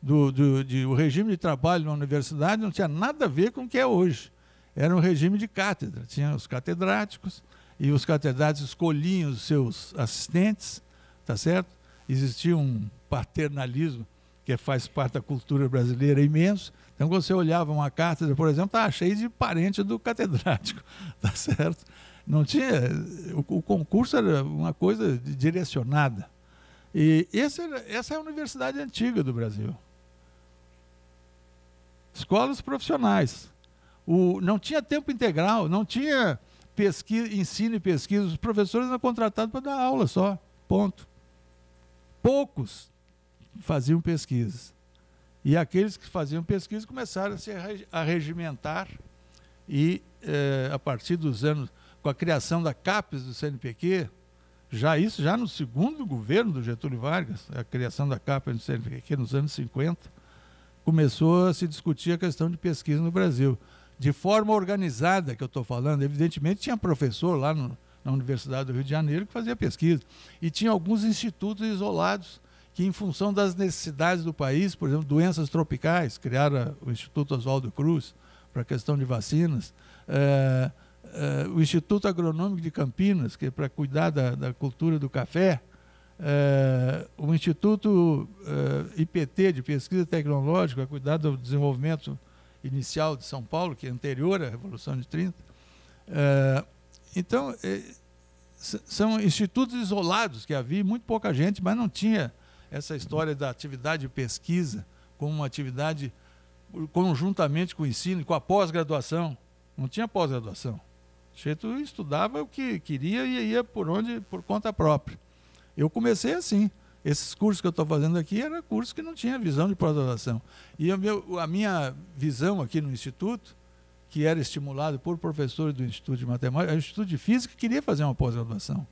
o regime de trabalho na universidade não tinha nada a ver com o que é hoje. Era um regime de cátedra. Tinha os catedráticos, e os catedráticos escolhiam os seus assistentes, tá certo? Existia um paternalismo que faz parte da cultura brasileira imenso. Então, quando você olhava uma cátedra, por exemplo, estava cheio de parente do catedrático, tá certo? Não tinha... O concurso era uma coisa direcionada. E essa é a universidade antiga do Brasil. Escolas profissionais. Não tinha tempo integral, não tinha ensino e pesquisa. Os professores eram contratados para dar aula só, ponto. Poucos faziam pesquisas. E aqueles que faziam pesquisa começaram a se arregimentar e, a partir dos anos, com a criação da CAPES do CNPq, já no segundo governo do Getúlio Vargas, a criação da CAPES do CNPq nos anos 50, começou a se discutir a questão de pesquisa no Brasil. De forma organizada, que eu estou falando, evidentemente tinha professor lá na Universidade do Rio de Janeiro que fazia pesquisa. E tinha alguns institutos isolados que, em função das necessidades do país, por exemplo, doenças tropicais, criaram o Instituto Oswaldo Cruz para a questão de vacinas, o Instituto Agronômico de Campinas, que é para cuidar da cultura do café, o Instituto IPT, de Pesquisa Tecnológica, para cuidar do desenvolvimento inicial de São Paulo, que é anterior à Revolução de 30. Então, são institutos isolados que havia, muito pouca gente, mas não tinha essa história da atividade de pesquisa como uma atividade conjuntamente com o ensino, com a pós-graduação. Não tinha pós-graduação. O sujeito estudava o que queria e ia por conta própria. Eu comecei assim. Esses cursos que eu estou fazendo aqui eram cursos que não tinham visão de pós-graduação. E a minha visão aqui no Instituto, que era estimulado por professores do Instituto de Matemática, o Instituto de Física queria fazer uma pós-graduação.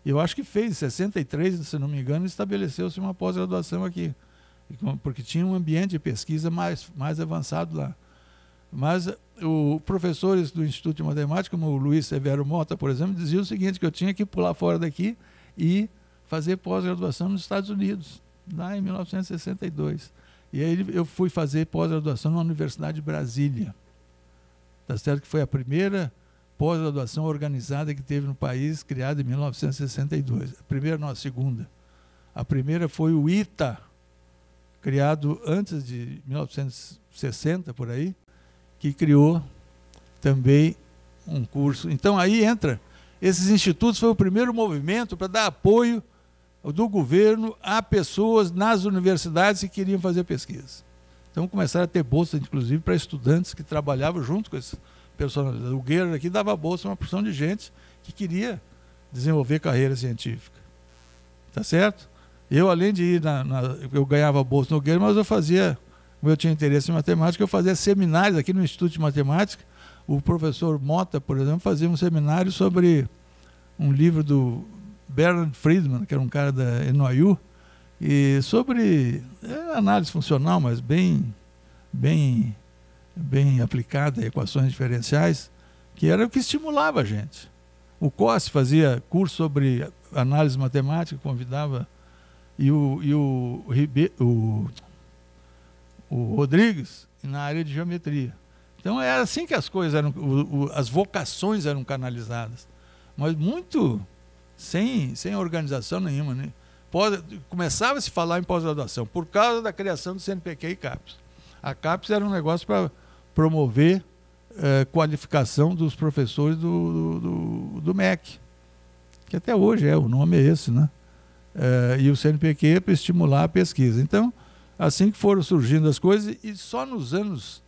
E eu acho que fez, em 63, se não me engano, estabeleceu-se uma pós-graduação aqui, porque tinha um ambiente de pesquisa mais avançado lá. Mas os professores do Instituto de Matemática, como o Luiz Severo Mota, por exemplo, diziam o seguinte, que eu tinha que pular fora daqui e fazer pós-graduação nos Estados Unidos, lá em 1962. E aí eu fui fazer pós-graduação na Universidade de Brasília. Tá certo que foi a primeira pós-graduação organizada que teve no país, criada em 1962. A primeira não, a segunda. A primeira foi o ITA, criado antes de 1960, por aí, que criou também um curso. Então aí entra, esses institutos foi o primeiro movimento para dar apoio do governo a pessoas nas universidades que queriam fazer pesquisa. Então começaram a ter bolsa, inclusive, para estudantes que trabalhavam junto com esse personalidade. O Guerra aqui dava bolsa a uma porção de gente que queria desenvolver carreira científica. Tá certo? Eu, além de ir eu ganhava bolsa no Guerra, mas eu fazia, como eu tinha interesse em matemática, eu fazia seminários aqui no Instituto de Matemática. O professor Mota, por exemplo, fazia um seminário sobre um livro do Bernard Friedman, que era um cara da NYU, e sobre análise funcional, mas bem aplicada a equações diferenciais, que era o que estimulava a gente. O Cosse fazia curso sobre análise matemática, convidava, e o Rodrigues na área de geometria. Então era assim que as coisas eram, as vocações eram canalizadas, mas muito sem organização nenhuma, né? Começava a se falar em pós-graduação por causa da criação do CNPq e CAPES. A CAPES era um negócio para promover qualificação dos professores do MEC, que até hoje o nome é esse, né? E o CNPq para estimular a pesquisa. Então, assim que foram surgindo as coisas, e só nos anos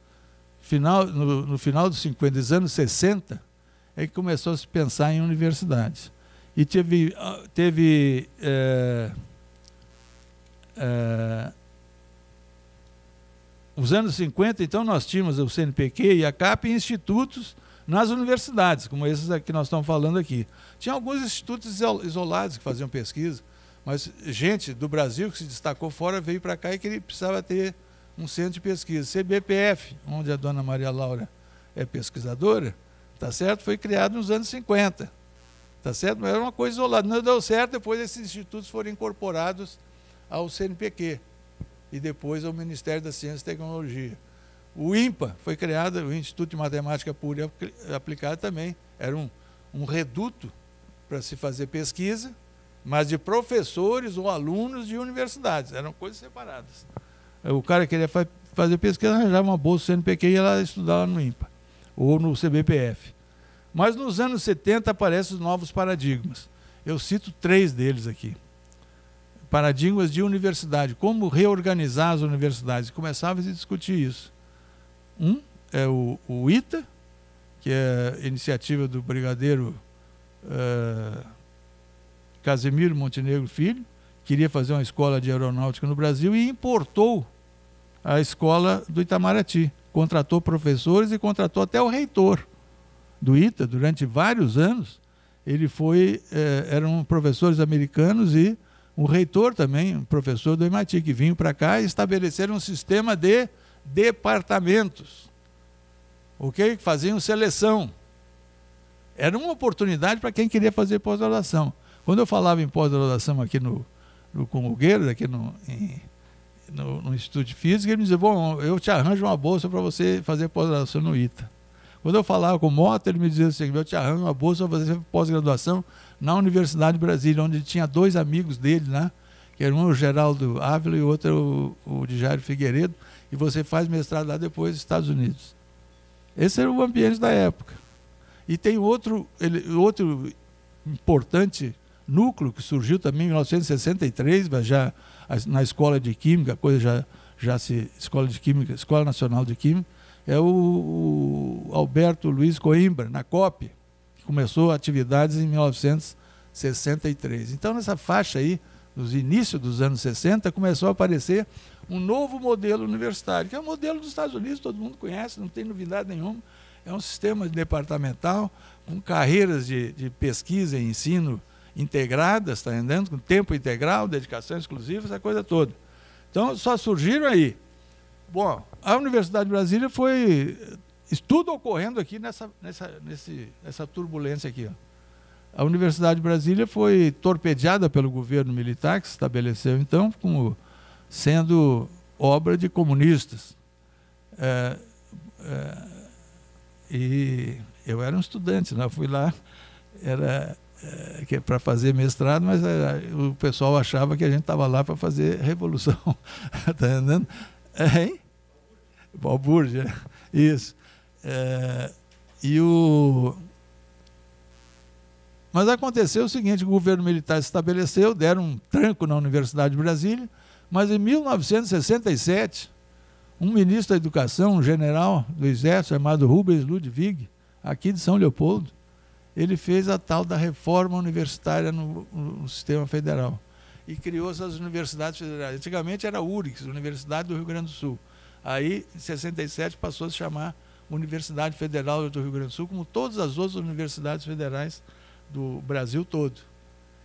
no final dos 50, dos anos 60, é que começou a se pensar em universidades. E teve os anos 50, então nós tínhamos o CNPq e a CAP em institutos nas universidades, como esses que nós estamos falando aqui. Tinha alguns institutos isolados que faziam pesquisa, mas gente do Brasil que se destacou fora veio para cá e que ele precisava ter um centro de pesquisa. CBPF, onde a dona Maria Laura é pesquisadora, tá certo? Foi criado nos anos 50. Tá certo? Não era uma coisa isolada. Não deu certo, depois esses institutos foram incorporados ao CNPq e depois ao Ministério da Ciência e Tecnologia. O INPA foi criado, o Instituto de Matemática Pura e Aplicada também. Era um reduto para se fazer pesquisa, mas de professores ou alunos de universidades. Eram coisas separadas. O cara queria fazer pesquisa, arranjava uma bolsa do CNPq e ia lá estudar lá no INPA ou no CBPF. Mas nos anos 70 aparecem os novos paradigmas. Eu cito 3 deles aqui. Paradigmas de universidade, como reorganizar as universidades. Começava a se discutir isso. Um é o ITA, que é a iniciativa do brigadeiro Casimiro Montenegro Filho, queria fazer uma escola de aeronáutica no Brasil e importou a escola do Itamaraty. Contratou professores e contratou até o reitor do ITA, durante vários anos. Ele eram professores americanos e um reitor também, um professor do MIT, que vinham para cá e estabeleceram um sistema de departamentos, ok? Faziam seleção. Era uma oportunidade para quem queria fazer pós-graduação. Quando eu falava em pós-graduação aqui com o Guerra, aqui no Instituto de Física, ele me dizia, bom, eu te arranjo uma bolsa para você fazer pós-graduação no ITA. Quando eu falava com o Mota, ele me dizia assim, eu te arranjo uma bolsa para fazer pós-graduação na Universidade de Brasília, onde ele tinha 2 amigos dele, né? Que era um o Geraldo Ávila e o outro o de Jairo Figueiredo, e você faz mestrado lá depois nos Estados Unidos. Esse era o ambiente da época. E tem outro importante núcleo que surgiu também em 1963, já na Escola de Química, a coisa Escola de Química, Escola Nacional de Química, é o Alberto Luiz Coimbra, na COP, que começou atividades em 1963. Então, nessa faixa aí, nos inícios dos anos 60, começou a aparecer um novo modelo universitário, que é o modelo dos Estados Unidos, todo mundo conhece, não tem novidade nenhuma. É um sistema departamental, com carreiras de pesquisa e ensino integradas, está entendendo? Com tempo integral, dedicação exclusiva, essa coisa toda. Então, só surgiram aí. Bom, a Universidade de Brasília foi... Tudo ocorrendo aqui nessa turbulência aqui. Ó. A Universidade de Brasília foi torpedeada pelo governo militar, que se estabeleceu, então, como sendo obra de comunistas. E eu era um estudante, né? Eu fui lá, para fazer mestrado, mas o pessoal achava que a gente estava lá para fazer revolução. Está entendendo? Hein? Balbúrdia, isso. Mas aconteceu o seguinte, o governo militar se estabeleceu, deram um tranco na Universidade de Brasília, mas em 1967, um ministro da Educação, um general do Exército, chamado Rubens Ludwig, aqui de São Leopoldo, ele fez a tal da reforma universitária no sistema federal e criou essas universidades federais. Antigamente era a URGS, Universidade do Rio Grande do Sul. Aí, em 67, passou a se chamar Universidade Federal do Rio Grande do Sul, como todas as outras universidades federais do Brasil todo.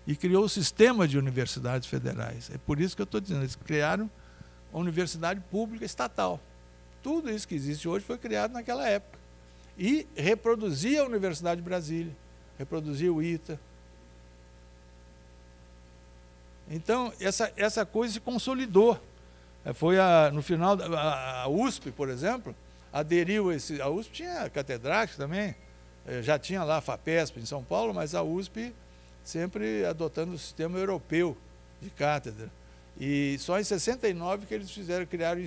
E criou o sistema de universidades federais. É por isso que eu estou dizendo, eles criaram a universidade pública estatal. Tudo isso que existe hoje foi criado naquela época. E reproduzia a Universidade de Brasília, reproduzia o ITA. Então, essa coisa se consolidou. Foi no final, a USP, por exemplo, aderiu a USP tinha catedrático também, já tinha lá a FAPESP em São Paulo, mas a USP sempre adotando o sistema europeu de cátedra. E só em 69 que eles criaram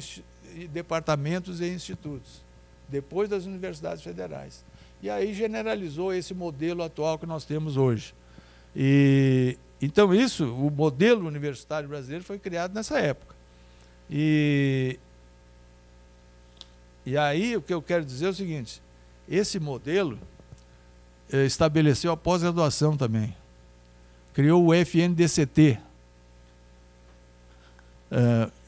departamentos e institutos, depois das universidades federais. E aí generalizou esse modelo atual que nós temos hoje. Então o modelo universitário brasileiro foi criado nessa época. E aí o que eu quero dizer é o seguinte, esse modelo estabeleceu a pós-graduação também. Criou o FNDCT,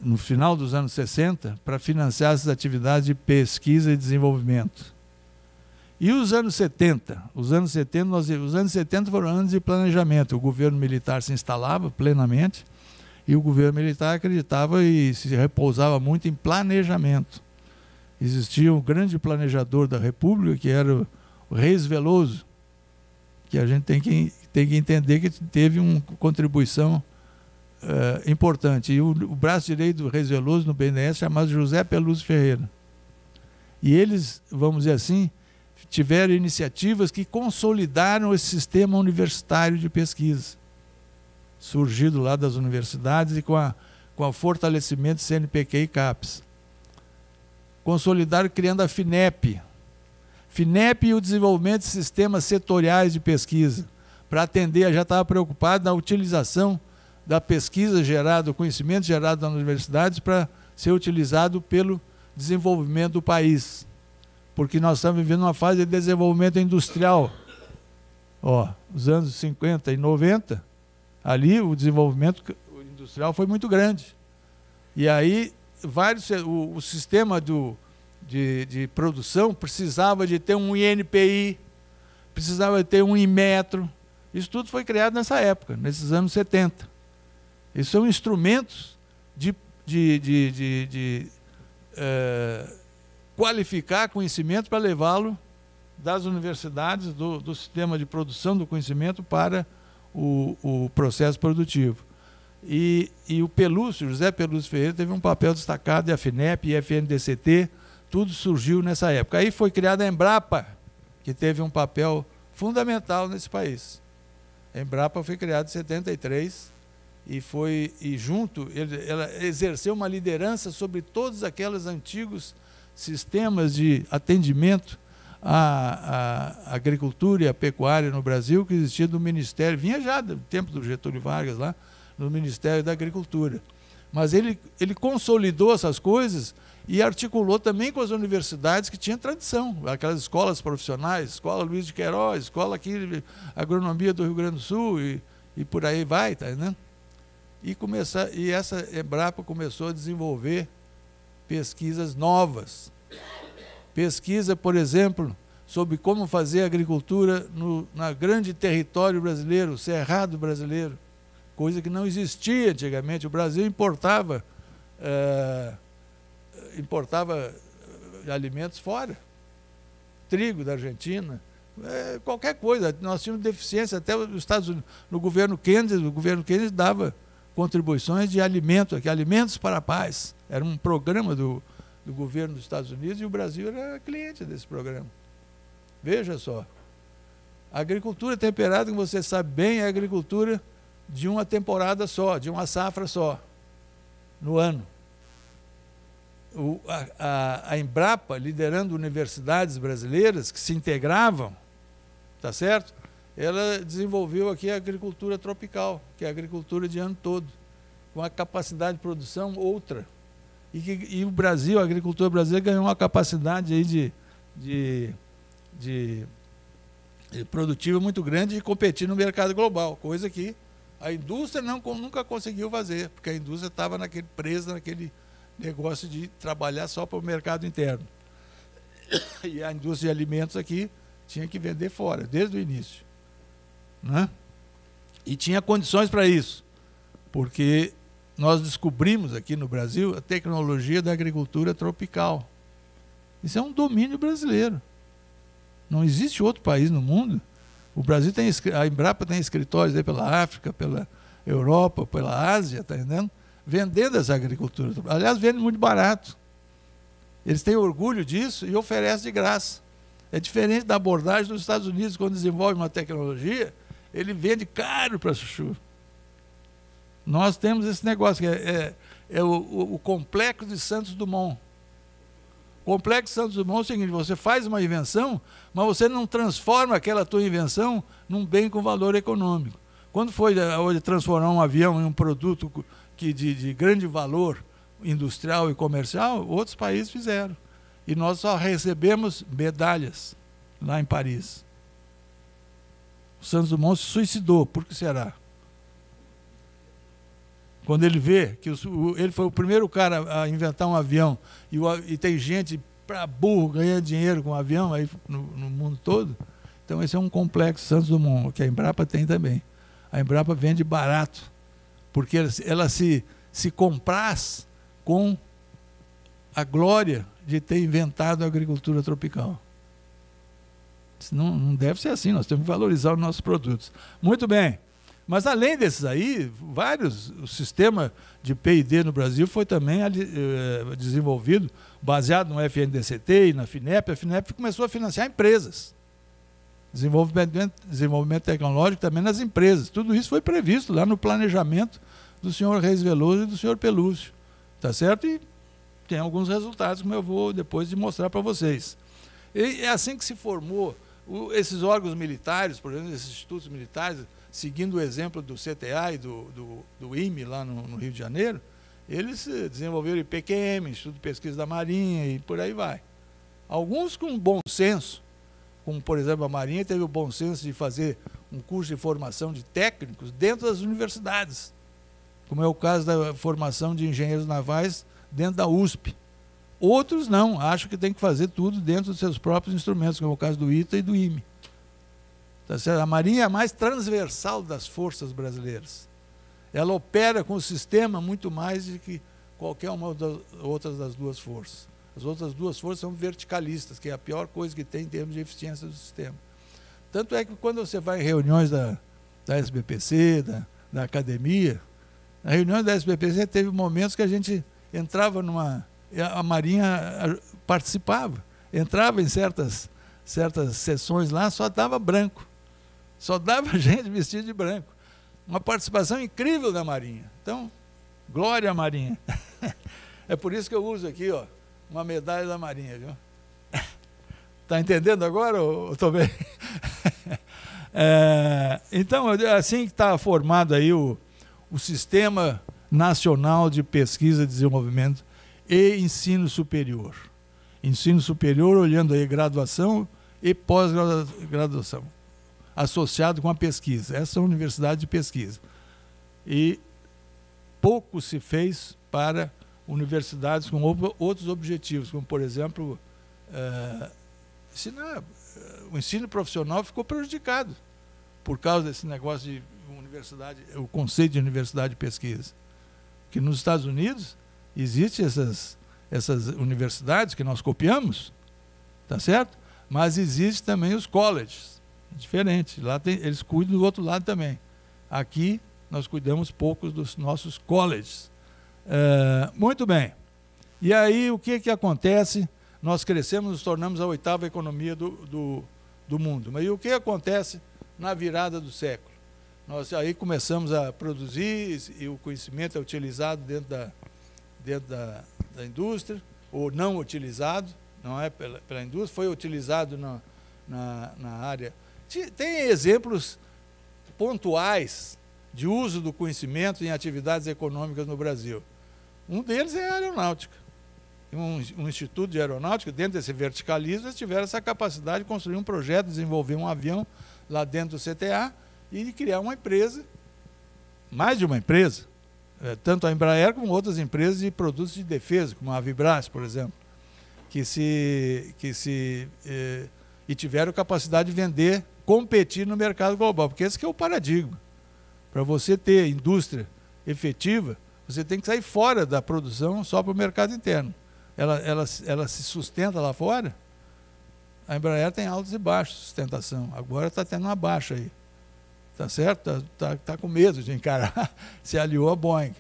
no final dos anos 60, para financiar essas atividades de pesquisa e desenvolvimento. E os anos 70? Os anos 70 foram anos de planejamento. O governo militar se instalava plenamente e o governo militar acreditava e se repousava muito em planejamento. Existia um grande planejador da República, que era o Reis Veloso, que a gente tem que entender que teve uma contribuição importante. E o braço direito do Reis Veloso no BNDES chamado José Pelúcio Ferreira. E eles, vamos dizer assim, tiveram iniciativas que consolidaram esse sistema universitário de pesquisa, surgido lá das universidades e com o fortalecimento do CNPq e CAPES. Consolidaram criando a FINEP. FINEP e o desenvolvimento de sistemas setoriais de pesquisa, para atender, já estava preocupado na utilização da pesquisa gerada, do conhecimento gerado nas universidades para ser utilizado pelo desenvolvimento do país. Porque nós estamos vivendo uma fase de desenvolvimento industrial. Os anos 50 e 90, ali o desenvolvimento industrial foi muito grande. E aí o sistema de produção precisava de ter um INPI, precisava de ter um Inmetro. Isso tudo foi criado nessa época, nesses anos 70. Esses são instrumentos de qualificar conhecimento para levá-lo das universidades, do sistema de produção do conhecimento para o processo produtivo. E o Pelúcio, José Pelúcio Ferreira, teve um papel destacado, e a FINEP e a FNDCT, tudo surgiu nessa época. Aí foi criada a Embrapa, que teve um papel fundamental nesse país. A Embrapa foi criada em 73 ela exerceu uma liderança sobre todos aqueles antigos sistemas de atendimento à agricultura e à pecuária no Brasil, que existia do Ministério, vinha já do tempo do Getúlio Vargas lá, no Ministério da Agricultura. Mas ele consolidou essas coisas e articulou também com as universidades que tinham tradição, aquelas escolas profissionais, Escola Luiz de Queiroz, Escola aqui, Agronomia do Rio Grande do Sul e por aí vai, tá, né? e essa Embrapa começou a desenvolver pesquisas novas. Pesquisa, por exemplo, sobre como fazer agricultura na grande território brasileiro, o cerrado brasileiro, coisa que não existia antigamente. O Brasil importava alimentos fora, trigo da Argentina, qualquer coisa. Nós tínhamos deficiência, até os Estados Unidos, o governo Kennedy dava contribuições de alimentos para a paz. Era um programa do governo dos Estados Unidos e o Brasil era cliente desse programa. Veja só, a agricultura temperada, como você sabe bem, é a agricultura de uma temporada só, de uma safra só, no ano. A Embrapa, liderando universidades brasileiras que se integravam, tá certo? Ela desenvolveu aqui a agricultura tropical, que é a agricultura de ano todo, com a capacidade de produção outra. E o Brasil, a agricultura brasileira, ganhou uma capacidade aí de produtiva muito grande de competir no mercado global, coisa que a indústria nunca conseguiu fazer, porque a indústria estava presa naquele negócio de trabalhar só para o mercado interno. E a indústria de alimentos aqui tinha que vender fora, desde o início. Né? E tinha condições para isso, porque nós descobrimos aqui no Brasil a tecnologia da agricultura tropical. Isso é um domínio brasileiro. Não existe outro país no mundo. O Brasil a Embrapa tem escritórios aí pela África, pela Europa, pela Ásia, tá entendendo? Vendendo essa agricultura. Aliás, vende muito barato. Eles têm orgulho disso e oferecem de graça. É diferente da abordagem dos Estados Unidos, quando desenvolve uma tecnologia, ele vende caro para chuchu. Nós temos esse negócio, que é o complexo de Santos Dumont. O complexo de Santos Dumont é o seguinte: você faz uma invenção, mas você não transforma aquela tua invenção num bem com valor econômico. Quando foi de transformar um avião em um produto de grande valor industrial e comercial, outros países fizeram. E nós só recebemos medalhas lá em Paris. O Santos Dumont se suicidou. Por que será? Quando ele vê que ele foi o primeiro cara a inventar um avião e tem gente para burro ganhando dinheiro com avião aí no mundo todo, então esse é um complexo Santos Dumont, que a Embrapa tem também. A Embrapa vende barato, porque ela se compraz com a glória de ter inventado a agricultura tropical. Não deve ser assim, nós temos que valorizar os nossos produtos. Muito bem. Mas além desses aí, o sistema de P&D no Brasil foi também desenvolvido, baseado no FNDCT e na FINEP. A FINEP começou a financiar empresas. Desenvolvimento tecnológico também nas empresas. Tudo isso foi previsto lá no planejamento do senhor Reis Veloso e do senhor Pelúcio. Tá certo? E tem alguns resultados, como eu vou depois mostrar para vocês. E é assim que se formou esses órgãos militares, por exemplo, esses institutos militares, seguindo o exemplo do CTA e do IME lá no Rio de Janeiro, eles desenvolveram o IPQM, Instituto de Pesquisa da Marinha, e por aí vai. Alguns com bom senso, como, por exemplo, a Marinha teve o bom senso de fazer um curso de formação de técnicos dentro das universidades, como é o caso da formação de engenheiros navais dentro da USP. Outros não, acham que tem que fazer tudo dentro dos seus próprios instrumentos, como é o caso do ITA e do IME. Tá certo? A Marinha é a mais transversal das forças brasileiras. Ela opera com o sistema muito mais do que qualquer uma das outras das duas forças. As outras duas forças são verticalistas, que é a pior coisa que tem em termos de eficiência do sistema. Tanto é que quando você vai em reuniões da SBPC, da academia, na reunião da SBPC teve momentos que a gente entrava a Marinha participava, entrava em certas sessões lá, só dava branco. Só dava gente vestida de branco. Uma participação incrível da Marinha. Então, glória à Marinha. É por isso que eu uso aqui, ó, uma medalha da Marinha, viu? Está entendendo agora, ou estou bem? Então, assim que está formado aí o Sistema Nacional de Pesquisa e Desenvolvimento e Ensino Superior. Ensino superior, olhando aí graduação e pós-graduação, associado com a pesquisa. Essa é a universidade de pesquisa. E pouco se fez para universidades com outros objetivos, como, por exemplo, o ensino profissional ficou prejudicado por causa desse negócio de universidade, o conceito de universidade de pesquisa. Que nos Estados Unidos existem essas universidades que nós copiamos, tá certo? Mas existe também os colleges, diferente. Lá eles cuidam do outro lado também. Aqui nós cuidamos pouco dos nossos colleges. Muito bem. E aí o que acontece? Nós crescemos, nos tornamos a 8ª economia do mundo. Mas e o que acontece na virada do século? Nós aí começamos a produzir e o conhecimento é utilizado dentro da indústria, ou não utilizado, não é pela indústria, foi utilizado na área. Tem exemplos pontuais de uso do conhecimento em atividades econômicas no Brasil. Um deles é a aeronáutica. Um instituto de aeronáutica, dentro desse verticalismo, eles tiveram essa capacidade de construir um projeto, desenvolver um avião lá dentro do CTA e de criar uma empresa, mais de uma empresa, tanto a Embraer como outras empresas de produtos de defesa, como a Vibras, por exemplo, e tiveram capacidade de vender, competir no mercado global, porque esse que é o paradigma. Para você ter indústria efetiva, você tem que sair fora da produção só para o mercado interno. Ela se sustenta lá fora. A Embraer tem altos e baixos de sustentação. Agora está tendo uma baixa aí. Tá certo? Está com medo de encarar. Se aliou a Boeing.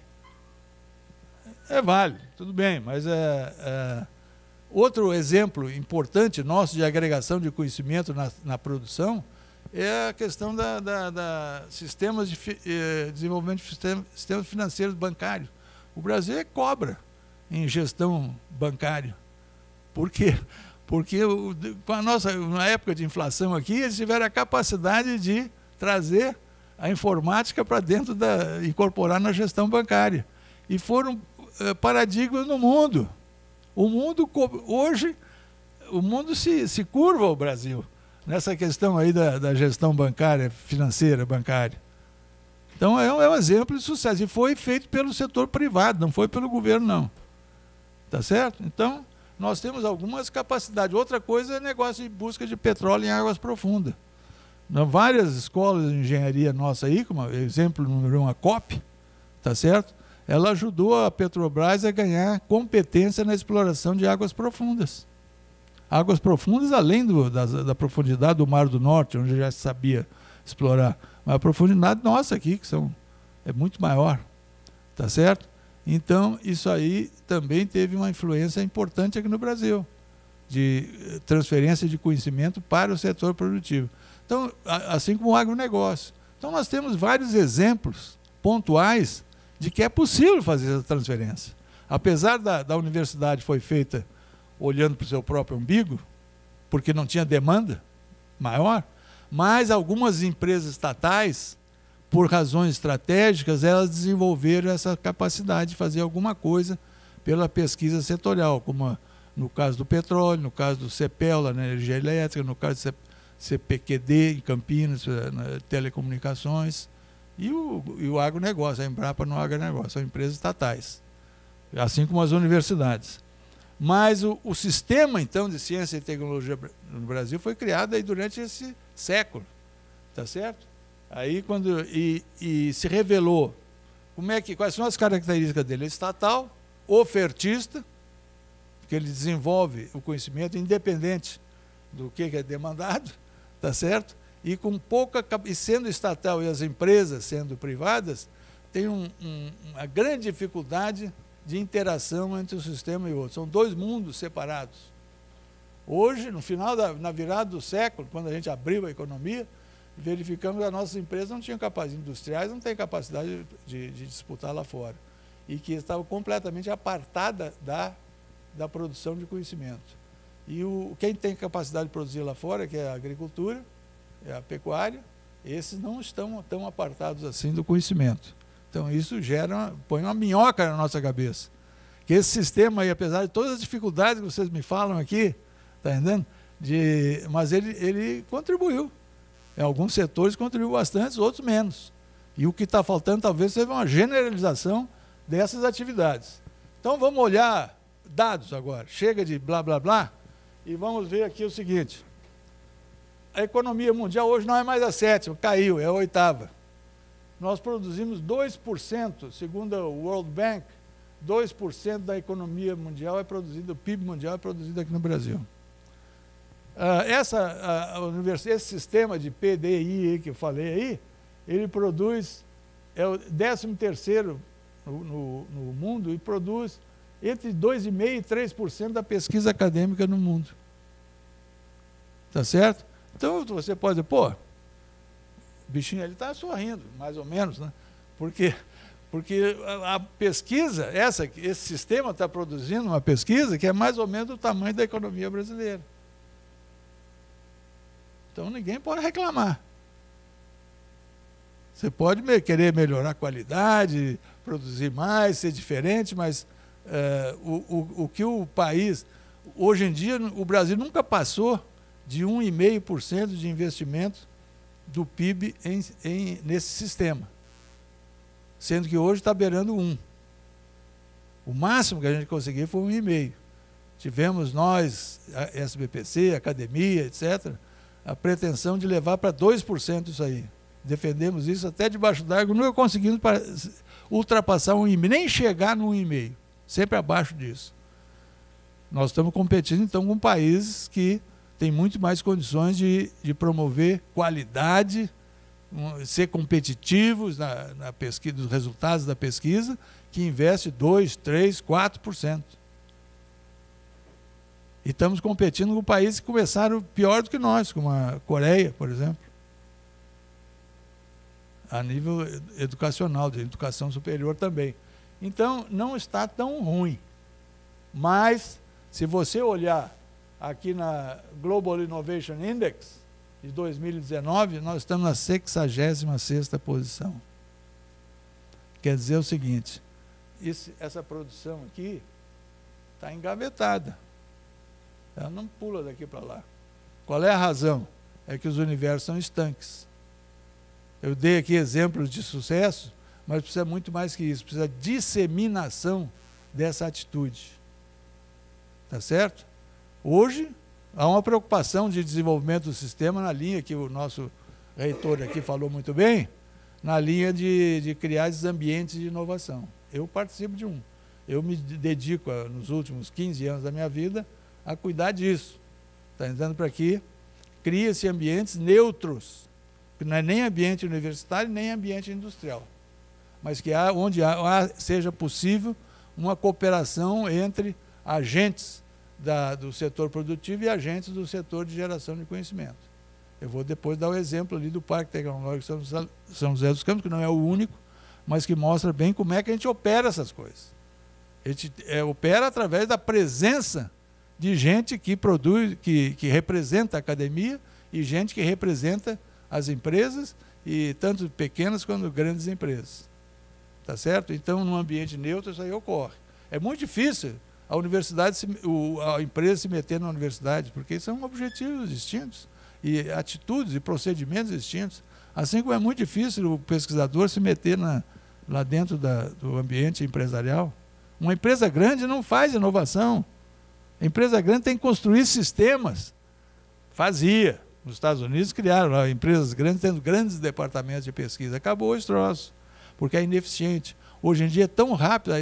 É válido, tudo bem, mas outro exemplo importante nosso de agregação de conhecimento na produção é a questão da sistemas de desenvolvimento de sistemas financeiros bancários. O Brasil é cobra em gestão bancária. Por quê? Porque na época de inflação aqui, eles tiveram a capacidade de trazer a informática para dentro incorporar na gestão bancária. E foram paradigmas no mundo. Hoje, o mundo se curva ao Brasil, nessa questão aí da gestão bancária, financeira, bancária. Então, é um exemplo de sucesso. E foi feito pelo setor privado, não foi pelo governo, não. Tá certo? Então, nós temos algumas capacidades. Outra coisa é negócio de busca de petróleo em águas profundas. Várias escolas de engenharia nossa aí, como exemplo número 1, a COP, tá certo? Ela ajudou a Petrobras a ganhar competência na exploração de águas profundas. Águas profundas além da profundidade do Mar do Norte, onde já se sabia explorar. Mas a profundidade nossa aqui, é muito maior. Tá certo? Então, isso aí também teve uma influência importante aqui no Brasil, de transferência de conhecimento para o setor produtivo. Então, assim como o agronegócio. Então, nós temos vários exemplos pontuais de que é possível fazer essa transferência. Apesar da universidade foi feita olhando para o seu próprio umbigo, porque não tinha demanda maior, mas algumas empresas estatais, por razões estratégicas, elas desenvolveram essa capacidade de fazer alguma coisa pela pesquisa setorial, como no caso do petróleo, no caso do CEPEL, lá na energia elétrica, no caso do CPQD, em Campinas, na telecomunicações, e o agronegócio, a Embrapa no agronegócio, são empresas estatais, assim como as universidades. Mas o sistema, então, de ciência e tecnologia no Brasil foi criado aí durante esse século, tá certo? Aí e se revelou quais são as características dele? É estatal, ofertista, porque ele desenvolve o conhecimento independente do que é demandado, tá certo? E com e sendo estatal e as empresas sendo privadas, tem uma grande dificuldade de interação entre o sistema e o outro. São dois mundos separados. Hoje, no final na virada do século, quando a gente abriu a economia, verificamos que as nossas empresas não tinham capacidade, industriais não têm capacidade de disputar lá fora. E que estavam completamente apartadas da produção de conhecimento. E quem tem capacidade de produzir lá fora, que é a agricultura, é a pecuária, esses não estão tão apartados assim do conhecimento. Então isso põe uma minhoca na nossa cabeça. Que esse sistema aí, apesar de todas as dificuldades que vocês me falam aqui, tá entendendo? Mas ele contribuiu. Em alguns setores contribuiu bastante, outros menos. E o que está faltando talvez seja uma generalização dessas atividades. Então, vamos olhar dados agora. Chega de blá, blá, blá, e vamos ver aqui o seguinte. A economia mundial hoje não é mais a 7ª, caiu, é a 8ª. Nós produzimos 2%, segundo o World Bank, 2% da economia mundial é produzida, o PIB mundial é produzido aqui no Brasil. Esse sistema de PDI que eu falei aí, ele produz, é o 13º no mundo e produz entre 2,5% e 3% da pesquisa acadêmica no mundo. Tá certo? Então, você pode dizer, pô, o bichinho ali está sorrindo, mais ou menos, né? Porque a pesquisa, esse sistema está produzindo uma pesquisa que é mais ou menos do tamanho da economia brasileira. Então, ninguém pode reclamar. Você pode querer melhorar a qualidade, produzir mais, ser diferente, mas o que o país... Hoje em dia, o Brasil nunca passou de 1,5% de investimento do PIB nesse sistema, sendo que hoje está beirando 1%. O máximo que a gente conseguiu foi 1,5%. Tivemos nós, a SBPC, a academia, etc., a pretensão de levar para 2% isso aí. Defendemos isso até debaixo d'água, nunca conseguimos ultrapassar 1,5%, nem chegar no 1,5%, sempre abaixo disso. Nós estamos competindo, então, com países que têm muito mais condições de promover qualidade, ser competitivos na pesquisa, dos resultados da pesquisa, que investe 2%, 3%, 4%. E estamos competindo com países que começaram pior do que nós, como a Coreia, por exemplo, a nível educacional, de educação superior também. Então, não está tão ruim. Mas, se você olhar aqui na Global Innovation Index, de 2019, nós estamos na 66ª posição. Quer dizer o seguinte, essa produção aqui está engavetada. Ela não pula daqui para lá. Qual é a razão? É que os universos são estanques. Eu dei aqui exemplos de sucesso, mas precisa muito mais que isso. Precisa disseminação dessa atitude. Tá certo? Hoje, há uma preocupação de desenvolvimento do sistema na linha que o nosso reitor aqui falou muito bem, na linha de criar esses ambientes de inovação. Eu participo de um. Eu me dedico, nos últimos 15 anos da minha vida, a cuidar disso. Está entrando para aqui, cria-se ambientes neutros, que não é nem ambiente universitário, nem ambiente industrial, mas que onde seja possível uma cooperação entre agentes do setor produtivo e agentes do setor de geração de conhecimento. Eu vou depois dar o exemplo ali do Parque Tecnológico São José dos Campos, que não é o único, mas que mostra bem como é que a gente opera essas coisas. A gente opera através da presença de gente que produz, que representa a academia e gente que representa as empresas, e tanto pequenas quanto grandes empresas. Tá certo? Então, num ambiente neutro, isso aí ocorre. É muito difícil a empresa se meter na universidade, porque são objetivos distintos, e atitudes e procedimentos distintos. Assim como é muito difícil o pesquisador se meter lá dentro do ambiente empresarial. Uma empresa grande não faz inovação. A empresa grande tem que construir sistemas. Fazia. Nos Estados Unidos criaram lá, empresas grandes tendo grandes departamentos de pesquisa. Acabou esse troço, porque é ineficiente. Hoje em dia é tão rápido,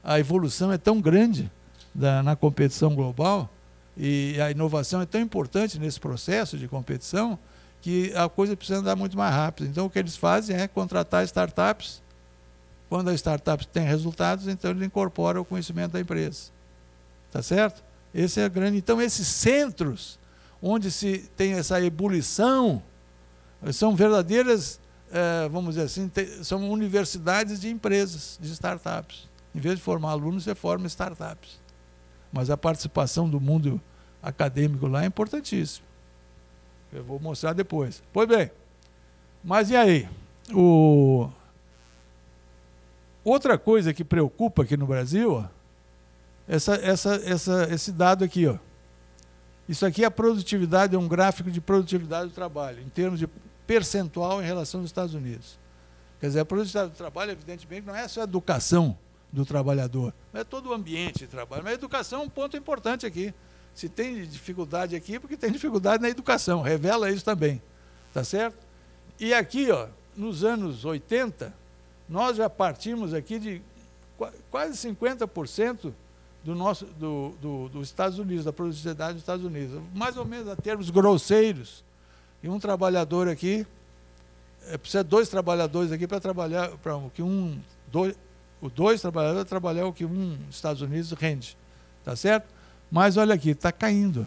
a evolução é tão grande na competição global, e a inovação é tão importante nesse processo de competição, que a coisa precisa andar muito mais rápido. Então, o que eles fazem é contratar startups. Quando a startup tem resultados, então ele incorpora o conhecimento da empresa. Tá certo? Esse é grande. Então, esses centros onde se tem essa ebulição são verdadeiras, vamos dizer assim, são universidades de empresas, de startups. Em vez de formar alunos, você forma startups. Mas a participação do mundo acadêmico lá é importantíssima. Eu vou mostrar depois. Pois bem, mas e aí? Outra coisa que preocupa aqui no Brasil, ó, esse dado aqui, ó. Isso aqui é a produtividade, é um gráfico de produtividade do trabalho, em termos de percentual em relação aos Estados Unidos. Quer dizer, a produtividade do trabalho, evidentemente, não é só a educação do trabalhador. Não é todo o ambiente de trabalho, mas a educação é um ponto importante aqui. Se tem dificuldade aqui, porque tem dificuldade na educação, revela isso também, tá certo? E aqui, ó, nos anos 80, nós já partimos aqui de quase 50% dos Estados Unidos, da produtividade dos Estados Unidos, mais ou menos a termos grosseiros. E um trabalhador aqui, precisa de 2 trabalhadores aqui para trabalhar, dois trabalhadores para trabalhar o que um Estados Unidos rende, tá certo? Mas olha aqui, está caindo.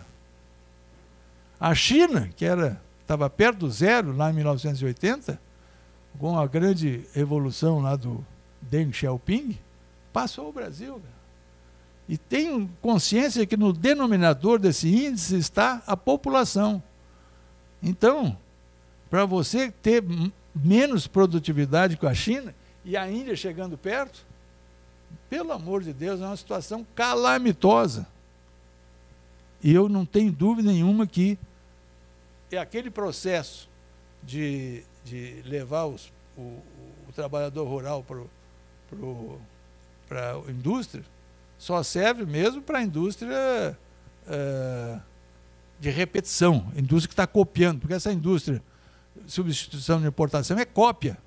A China, que estava perto do zero lá em 1980, com a grande revolução lá do Deng Xiaoping, passou o Brasil, cara. E tem consciência que no denominador desse índice está a população. Então, para você ter menos produtividade com a China e a Índia chegando perto, pelo amor de Deus, é uma situação calamitosa. E eu não tenho dúvida nenhuma que é aquele processo de levar o trabalhador rural para a indústria, só serve mesmo para a indústria de repetição, indústria que está copiando, porque essa indústria de substituição de importação é cópia,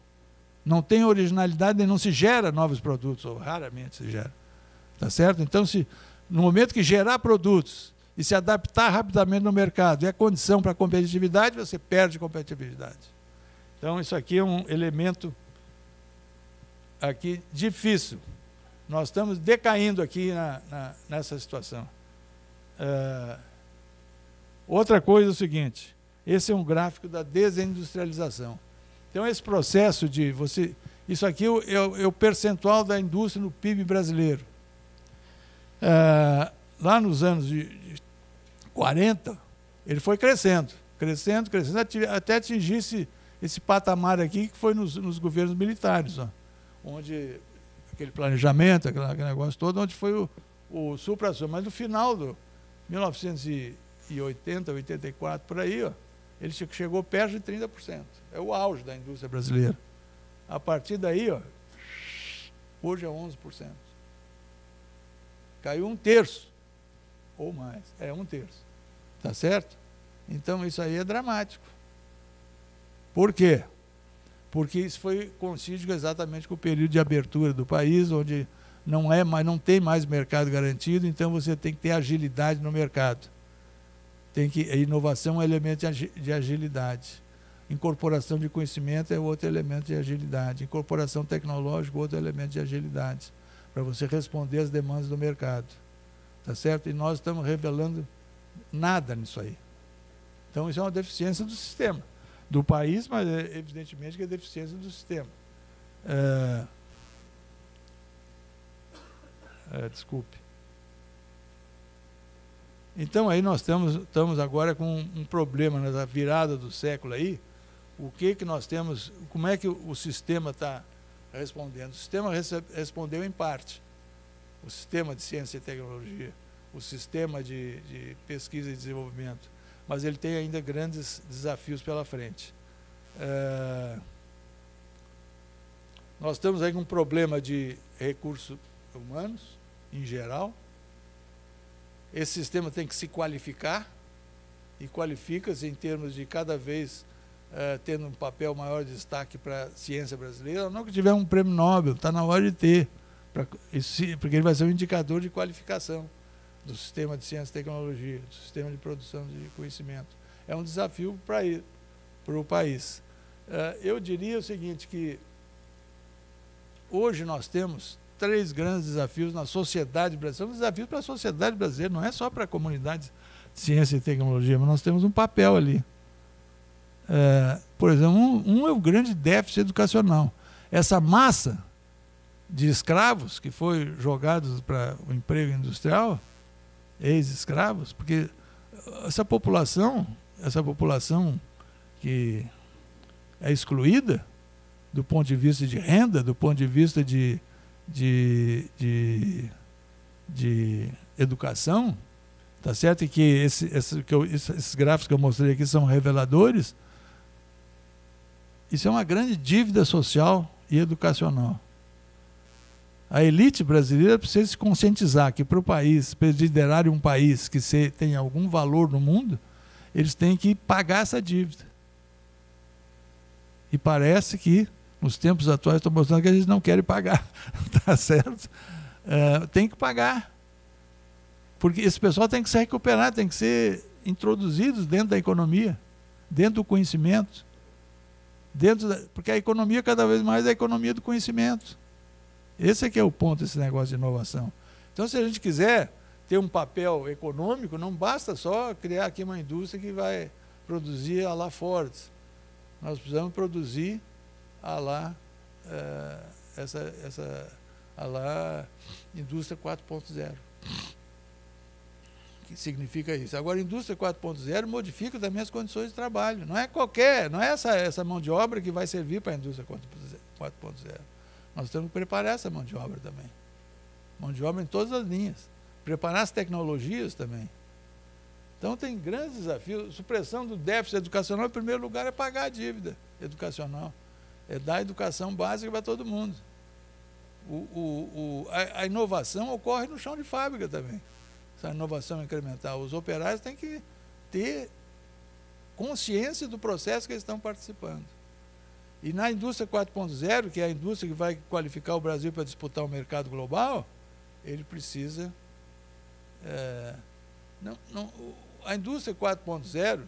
não tem originalidade e não se gera novos produtos, ou raramente se gera, tá certo? Então, no momento que gerar produtos e se adaptar rapidamente no mercado é condição para a competitividade, você perde competitividade. Então, isso aqui é um elemento aqui difícil. Nós estamos decaindo aqui nessa situação. Outra coisa é o seguinte, esse é um gráfico da desindustrialização. Então, esse processo de você... Isso aqui é o percentual da indústria no PIB brasileiro. Lá nos anos de 40, ele foi crescendo, até atingir esse patamar aqui, que foi nos governos militares, ó, onde aquele planejamento, aquele negócio todo, onde foi o supra-sumo. Mas no final do 1980, 84, por aí, ó, ele chegou perto de 30%. É o auge da indústria brasileira. A partir daí, ó, hoje é 11%. Caiu 1/3, ou mais. É 1/3. Tá certo? Então, isso aí é dramático. Por quê? Porque isso coincide exatamente com o período de abertura do país, onde não tem mais mercado garantido, então você tem que ter agilidade no mercado. A inovação é um elemento de agilidade. Incorporação de conhecimento é outro elemento de agilidade. Incorporação tecnológica é outro elemento de agilidade, para você responder às demandas do mercado. Tá certo? E nós estamos revelando nada nisso aí. Então, isso é uma deficiência do sistema. Do país, mas evidentemente que é deficiência do sistema. Desculpe. Então, aí nós estamos agora com um problema na virada do século aí. O que nós temos, como é que o sistema está respondendo? O sistema respondeu em parte. O sistema de ciência e tecnologia, o sistema de pesquisa e desenvolvimento, mas ele tem ainda grandes desafios pela frente. Nós estamos aí com um problema de recursos humanos, em geral. Esse sistema tem que se qualificar, e qualifica-se em termos de cada vez tendo um papel maior de destaque para a ciência brasileira. Não que tiver um prêmio Nobel, está na hora de ter, porque ele vai ser um indicador de qualificação do sistema de ciência e tecnologia, do sistema de produção de conhecimento. É um desafio para o país. Eu diria o seguinte, que hoje nós temos 3 grandes desafios na sociedade brasileira. São desafios para a sociedade brasileira, não é só para a comunidade de ciência e tecnologia, mas nós temos um papel ali. Por exemplo, um é o grande déficit educacional. Essa massa de escravos que foi jogados para o emprego industrial, ex-escravos, porque essa população que é excluída do ponto de vista de renda, do ponto de vista de educação, tá certo? E que esses gráficos que eu mostrei aqui são reveladores. Isso é uma grande dívida social e educacional. A elite brasileira precisa se conscientizar que para o país, para liderar um país que tem algum valor no mundo, eles têm que pagar essa dívida. E parece que, nos tempos atuais, estão mostrando que a gente não quer pagar. Tá certo? Tem que pagar. Porque esse pessoal tem que se recuperar, tem que ser introduzidos dentro da economia, dentro do conhecimento. Porque a economia, cada vez mais, é a economia do conhecimento. Esse é que é o ponto desse negócio de inovação. Então, se a gente quiser ter um papel econômico, não basta só criar aqui uma indústria que vai produzir a lá Ford. Nós precisamos produzir a lá, a lá indústria 4.0. Que significa isso? Agora, a indústria 4.0 modifica também as condições de trabalho. Não é essa mão de obra que vai servir para a indústria 4.0. Nós temos que preparar essa mão de obra também. Mão de obra em todas as linhas. Preparar as tecnologias também. Então, tem grandes desafios. Supressão do déficit educacional, em primeiro lugar, é pagar a dívida educacional. É dar educação básica para todo mundo. A inovação ocorre no chão de fábrica também. Essa inovação incremental. Os operários têm que ter consciência do processo que eles estão participando. E na indústria 4.0, que é a indústria que vai qualificar o Brasil para disputar o mercado global, ele precisa... a indústria 4.0,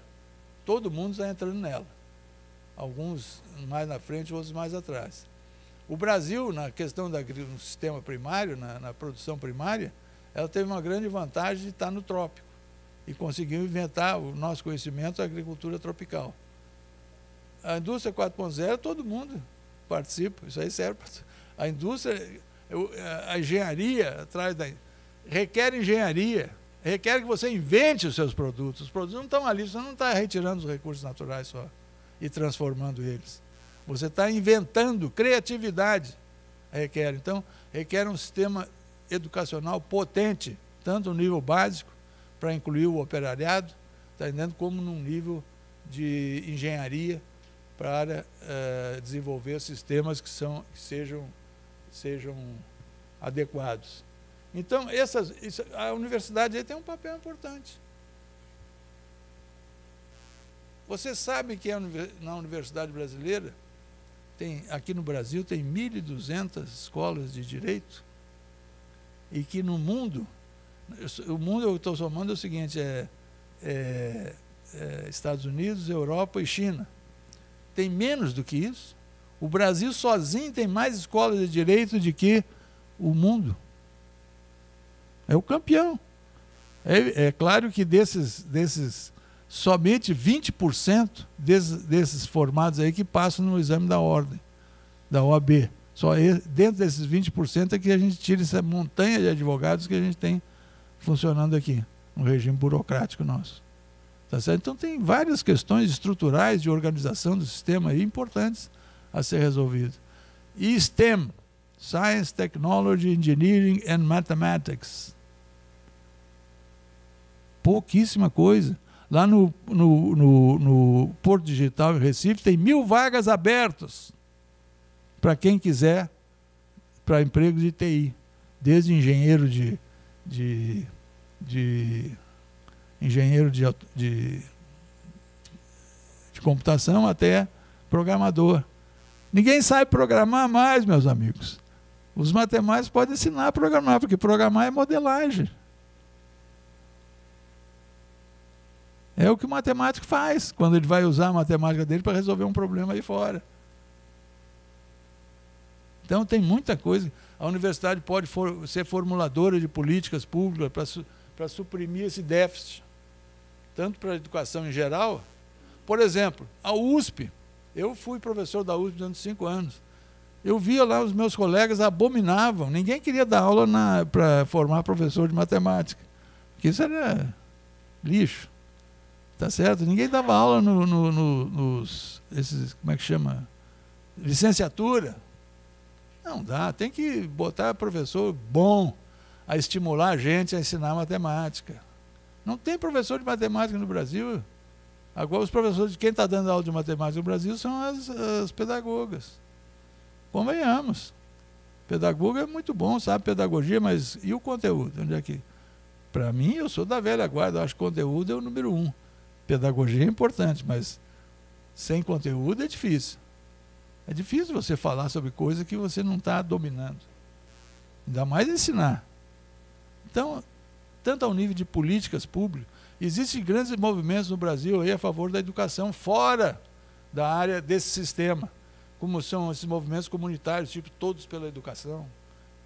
todo mundo está entrando nela. Alguns mais na frente, outros mais atrás. O Brasil, na questão do sistema primário, na produção primária, ela teve uma grande vantagem de estar no trópico e conseguiu inventar o nosso conhecimento da agricultura tropical. A indústria 4.0, todo mundo participa, isso aí serve para... A indústria, a engenharia atrás requer engenharia, requer que você invente os seus produtos. Os produtos não estão ali, você não está retirando os recursos naturais só e transformando eles. Você está inventando, criatividade requer. Então, requer um sistema educacional potente, tanto no nível básico, para incluir o operariado, tá entendendo, como num nível de engenharia, para desenvolver sistemas que sejam adequados. Então, a universidade aí tem um papel importante. Você sabe que na universidade brasileira, aqui no Brasil, tem 1.200 escolas de direito, e que no mundo, o mundo eu estou somando é o seguinte, Estados Unidos, Europa e China. Tem menos do que isso. O Brasil sozinho tem mais escolas de direito do que o mundo. É o campeão. É claro que somente 20% desses formados aí que passam no exame da ordem, da OAB. Só dentro desses 20% é que a gente tira essa montanha de advogados que a gente tem funcionando aqui, no regime burocrático nosso. Tá certo? Então, tem várias questões estruturais de organização do sistema aí importantes a ser resolvidas. E STEM, Science, Technology, Engineering and Mathematics. Pouquíssima coisa. Lá no Porto Digital em Recife tem 1.000 vagas abertas para quem quiser, para empregos de TI. Desde engenheiro engenheiro de computação até programador. Ninguém sabe programar mais, meus amigos. Os matemáticos podem ensinar a programar, porque programar é modelagem. É o que o matemático faz quando ele vai usar a matemática dele para resolver um problema aí fora. Então, tem muita coisa. A universidade pode ser formuladora de políticas públicas para suprimir esse déficit, tanto para a educação em geral. Por exemplo, a USP. Eu fui professor da USP durante 5 anos. Eu via lá os meus colegas abominavam. Ninguém queria dar aula para formar professor de matemática, porque isso era lixo. Tá certo? Ninguém dava aula nos como é que chama? Licenciatura. Não dá, tem que botar professor bom a estimular a gente a ensinar matemática. Não tem professor de matemática no Brasil. Agora, os professores de quem está dando aula de matemática no Brasil são as pedagogas. Convenhamos. Pedagogo é muito bom, sabe pedagogia, mas e o conteúdo? Onde é que... Para mim, eu sou da velha guarda, eu acho que conteúdo é o número 1. Pedagogia é importante, mas sem conteúdo é difícil. É difícil você falar sobre coisa que você não está dominando. Ainda mais ensinar. Então, tanto ao nível de políticas públicas, existem grandes movimentos no Brasil aí a favor da educação fora da área desse sistema, como são esses movimentos comunitários, tipo Todos pela Educação,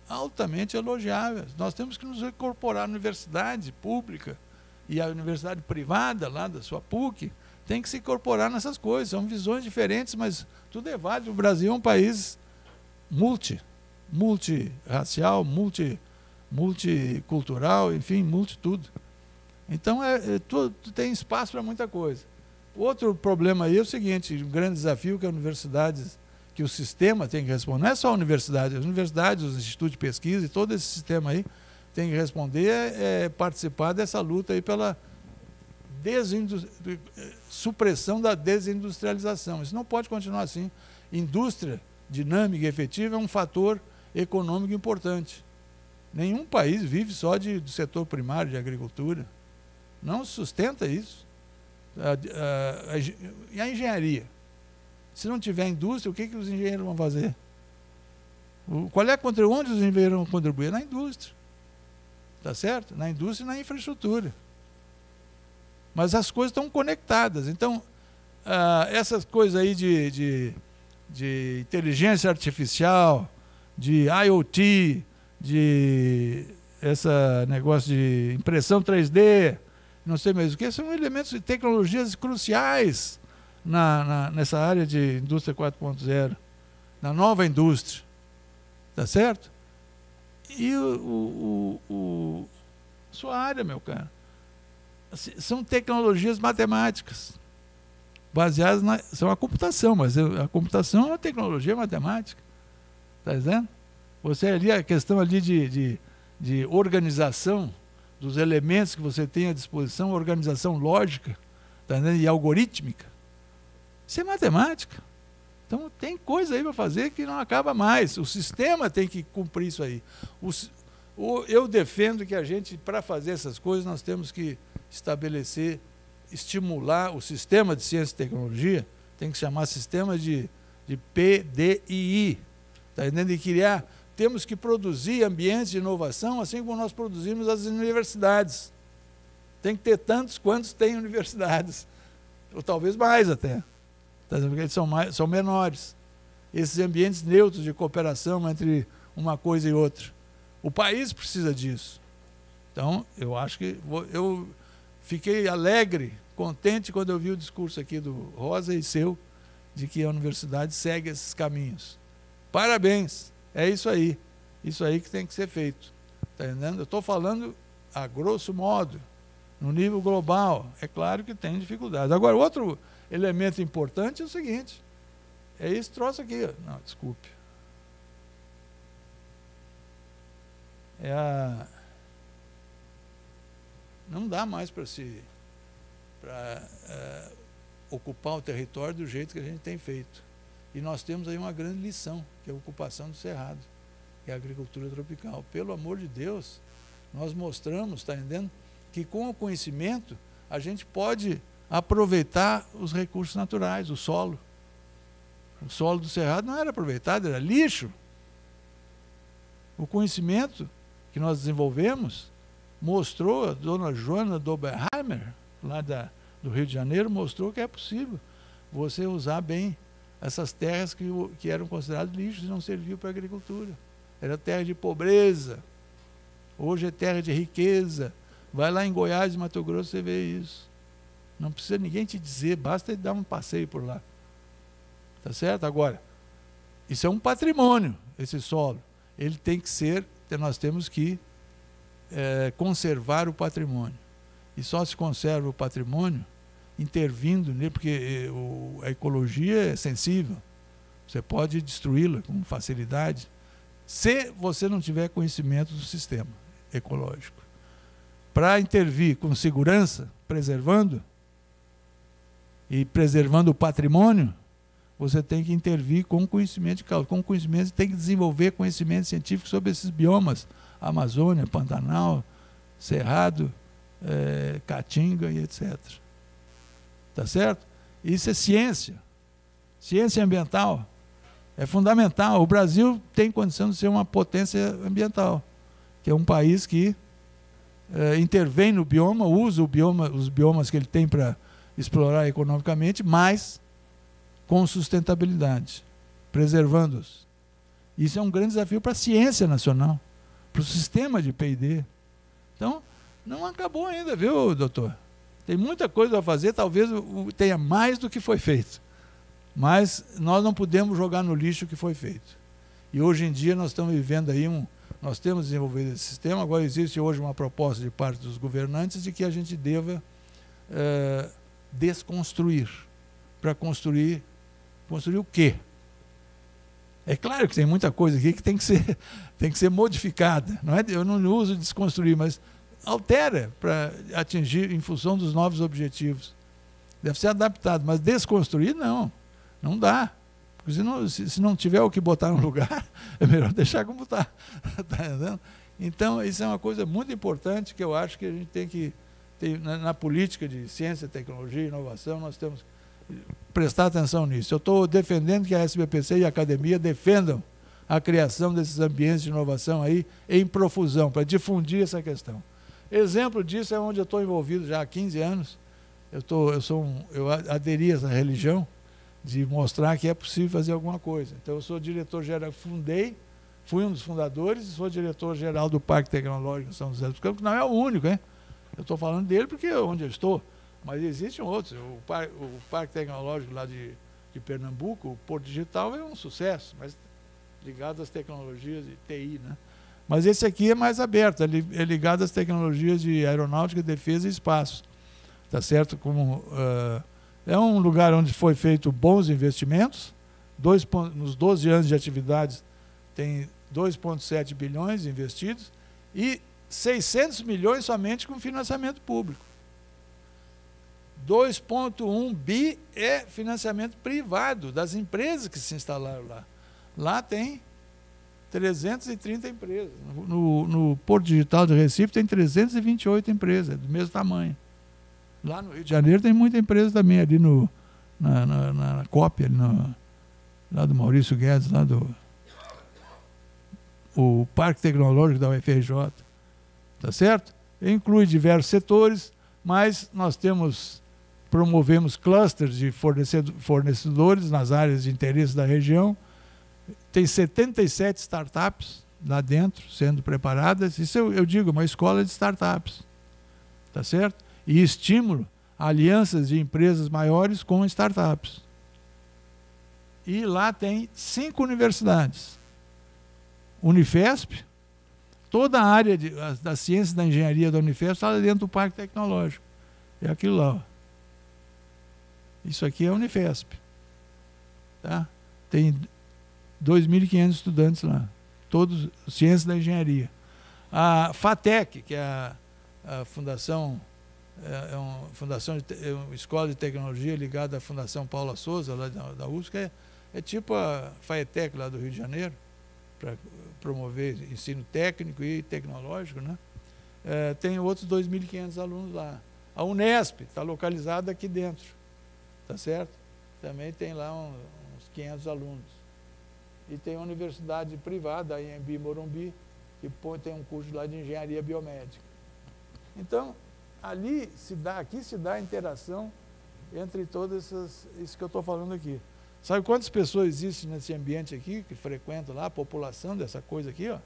altamente elogiáveis. Nós temos que nos incorporar à universidade pública e à universidade privada, lá da sua PUC, tem que se incorporar nessas coisas. São visões diferentes, mas tudo é válido. O Brasil é um país multirracial, multicultural, enfim, tudo. Então, tudo tem espaço para muita coisa. Outro problema aí é o seguinte, um grande desafio que as universidades, que o sistema tem que responder, não é só a universidade, as universidades, os institutos de pesquisa e todo esse sistema aí tem que responder, participar dessa luta aí pela supressão da desindustrialização. Isso não pode continuar assim. Indústria dinâmica e efetiva é um fator econômico importante. Nenhum país vive só do setor primário de agricultura. Não sustenta isso. E a engenharia? Se não tiver indústria, o que os engenheiros vão fazer? Onde os engenheiros vão contribuir? Na indústria. Tá certo? Na indústria e na infraestrutura. Mas as coisas estão conectadas. Então, essas coisas aí de inteligência artificial, de IoT, de esse negócio de impressão 3D, não sei mais o que, são elementos de tecnologias cruciais nessa área de indústria 4.0, na nova indústria. Tá certo? E sua área, meu cara, são tecnologias matemáticas, baseadas são a computação, mas a computação é uma tecnologia matemática. Está dizendo? Você ali, a questão ali de organização dos elementos que você tem à disposição, organização lógica, tá entendendo? E algorítmica, isso é matemática. Então tem coisa aí para fazer que não acaba mais. O sistema tem que cumprir isso aí. Eu defendo que a gente, para fazer essas coisas, nós temos que estabelecer, estimular o sistema de ciência e tecnologia, tem que chamar sistema de PDII, tá entendendo? E criar, temos que produzir ambientes de inovação, assim como nós produzimos as universidades. Tem que ter tantos quantos tem universidades, ou talvez mais até, tá entendendo? Porque eles são menores. Esses ambientes neutros de cooperação entre uma coisa e outra. O país precisa disso. Então, eu acho que eu fiquei alegre, contente quando eu vi o discurso aqui do Rosa e seu, de que a universidade segue esses caminhos. Parabéns, é isso aí que tem que ser feito. Tá entendendo? Eu estou falando a grosso modo, no nível global. É claro que tem dificuldades. Agora, outro elemento importante é o seguinte, é esse troço aqui. Não, desculpe. Não dá mais para ocupar o território do jeito que a gente tem feito. E nós temos aí uma grande lição, que é a ocupação do cerrado, que é a agricultura tropical. Pelo amor de Deus, nós mostramos, está entendendo, que com o conhecimento a gente pode aproveitar os recursos naturais, o solo. O solo do cerrado não era aproveitado, era lixo. O conhecimento que nós desenvolvemos mostrou, a dona Joana Doberheimer, lá do Rio de Janeiro, mostrou que é possível você usar bem essas terras que eram consideradas lixos e não serviam para a agricultura. Era terra de pobreza, hoje é terra de riqueza. Vai lá em Goiás e Mato Grosso, você vê isso. Não precisa ninguém te dizer, basta dar um passeio por lá. Tá certo? Agora, isso é um patrimônio, esse solo. Ele tem que ser, nós temos que conservar o patrimônio. E só se conserva o patrimônio intervindo nele, porque a ecologia é sensível. Você pode destruí-la com facilidade, se você não tiver conhecimento do sistema ecológico. Para intervir com segurança, preservando o patrimônio, você tem que intervir com conhecimento de causa. Com conhecimento, tem que desenvolver conhecimento científico sobre esses biomas. Amazônia, Pantanal, Cerrado, Caatinga e etc. Tá certo? Isso é ciência. Ciência ambiental é fundamental. O Brasil tem condição de ser uma potência ambiental, que é um país que intervém no bioma, usa os biomas que ele tem para explorar economicamente, mas com sustentabilidade, preservando-os. Isso é um grande desafio para a ciência nacional, para o sistema de P&D. Então, não acabou ainda, viu, doutor? Tem muita coisa a fazer, talvez tenha mais do que foi feito. Mas nós não podemos jogar no lixo o que foi feito. E hoje em dia nós estamos vivendo aí nós temos desenvolvido esse sistema, agora existe hoje uma proposta de parte dos governantes de que a gente deva desconstruir, para construir o quê? É claro que tem muita coisa aqui que tem que ser modificada. Não é? Eu não uso desconstruir, mas altera para atingir em função dos novos objetivos. Deve ser adaptado, mas desconstruir não dá. Porque se não tiver o que botar no lugar, é melhor deixar como está. Tá entendendo? Então, isso é uma coisa muito importante que eu acho que a gente tem que ter na política de ciência, tecnologia e inovação, nós temos que prestar atenção nisso. Eu estou defendendo que a SBPC e a academia defendam a criação desses ambientes de inovação aí em profusão, para difundir essa questão. Exemplo disso é onde eu estou envolvido já há 15 anos. Eu aderi a essa religião de mostrar que é possível fazer alguma coisa. Então, eu sou diretor-geral, fui um dos fundadores e sou diretor-geral do Parque Tecnológico de São José dos Campos, que não é o único, hein? Eu estou falando dele porque é onde eu estou, mas existem outros. O Parque Tecnológico lá de Pernambuco, o Porto Digital, é um sucesso, mas ligado às tecnologias de TI, né? Mas esse aqui é mais aberto, é ligado às tecnologias de aeronáutica, defesa e espaço. Tá certo? É um lugar onde foi feito bons investimentos, nos 12 anos de atividades tem 2,7 bilhões investidos e 600 milhões somente com financiamento público. 2,1 bi é financiamento privado das empresas que se instalaram lá. Lá tem 330 empresas. No Porto Digital de Recife tem 328 empresas, do mesmo tamanho. Lá no Rio de Janeiro tem muita empresa também, ali na cópia, lá do Maurício Guedes, lá o Parque Tecnológico da UFRJ. Tá certo? Inclui diversos setores, mas nós promovemos clusters de fornecedores nas áreas de interesse da região. Tem 77 startups lá dentro, sendo preparadas. Isso eu digo, uma escola de startups. Tá certo? E estímulo a alianças de empresas maiores com startups. E lá tem 5 universidades. Unifesp, toda a área da ciência e da engenharia da Unifesp está dentro do Parque Tecnológico. É aquilo lá. Ó. Isso aqui é a Unifesp. Tá? Tem 2.500 estudantes lá. Todos ciência da engenharia. A FATEC, que é a fundação... É uma escola de tecnologia ligada à Fundação Paula Souza, lá da USP, é tipo a FAETEC lá do Rio de Janeiro, para promover ensino técnico e tecnológico, né? Tem outros 2.500 alunos lá. A Unesp está localizada aqui dentro, tá certo? Também tem lá uns 500 alunos. E tem uma universidade privada, a IMB Morumbi, que tem um curso lá de engenharia biomédica. Então, aqui se dá a interação entre todas isso que eu estou falando aqui. Sabe quantas pessoas existem nesse ambiente aqui, que frequentam lá, a população dessa coisa aqui, ó?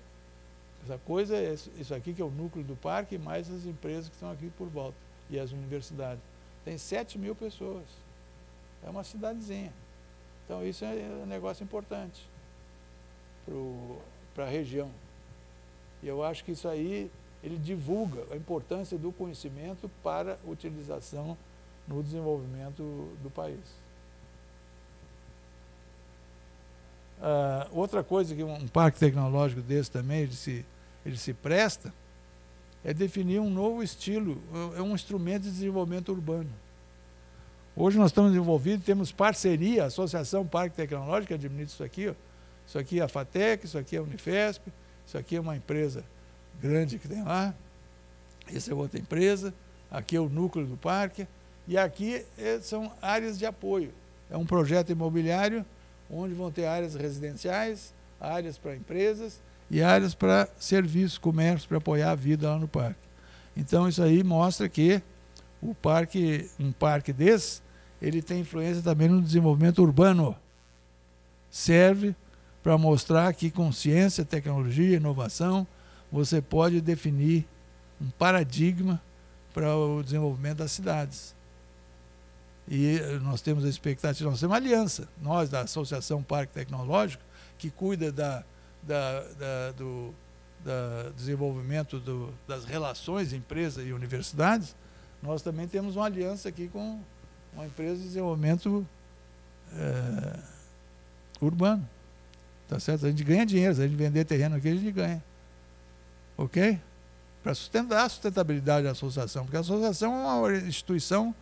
Essa coisa é isso aqui que é o núcleo do parque, mais as empresas que estão aqui por volta, e as universidades. Tem 7.000 pessoas. É uma cidadezinha. Então isso é um negócio importante para a região. E eu acho que isso aí, ele divulga a importância do conhecimento para a utilização no desenvolvimento do país. Outra coisa que um parque tecnológico desse também, ele se presta, é definir um novo estilo, é um instrumento de desenvolvimento urbano. Hoje nós estamos envolvidos, temos parceria, a Associação Parque Tecnológico administra isso aqui, ó. Isso aqui é a FATEC, isso aqui é a Unifesp, isso aqui é uma empresa grande que tem lá, essa é outra empresa, aqui é o núcleo do parque, e aqui são áreas de apoio. É um projeto imobiliário onde vão ter áreas residenciais, áreas para empresas e áreas para serviços, comércio, para apoiar a vida lá no parque. Então isso aí mostra que o parque, um parque desse, ele tem influência também no desenvolvimento urbano. Serve para mostrar que com ciência, tecnologia, inovação, você pode definir um paradigma para o desenvolvimento das cidades. E nós temos a expectativa, nós temos uma aliança, nós da Associação Parque Tecnológico, que cuida do desenvolvimento das relações empresa e universidades, nós também temos uma aliança aqui com uma empresa de desenvolvimento urbano. Tá certo? A gente ganha dinheiro, se a gente vender terreno aqui, a gente ganha. Ok? Para sustentar a sustentabilidade da associação, porque a associação é uma instituição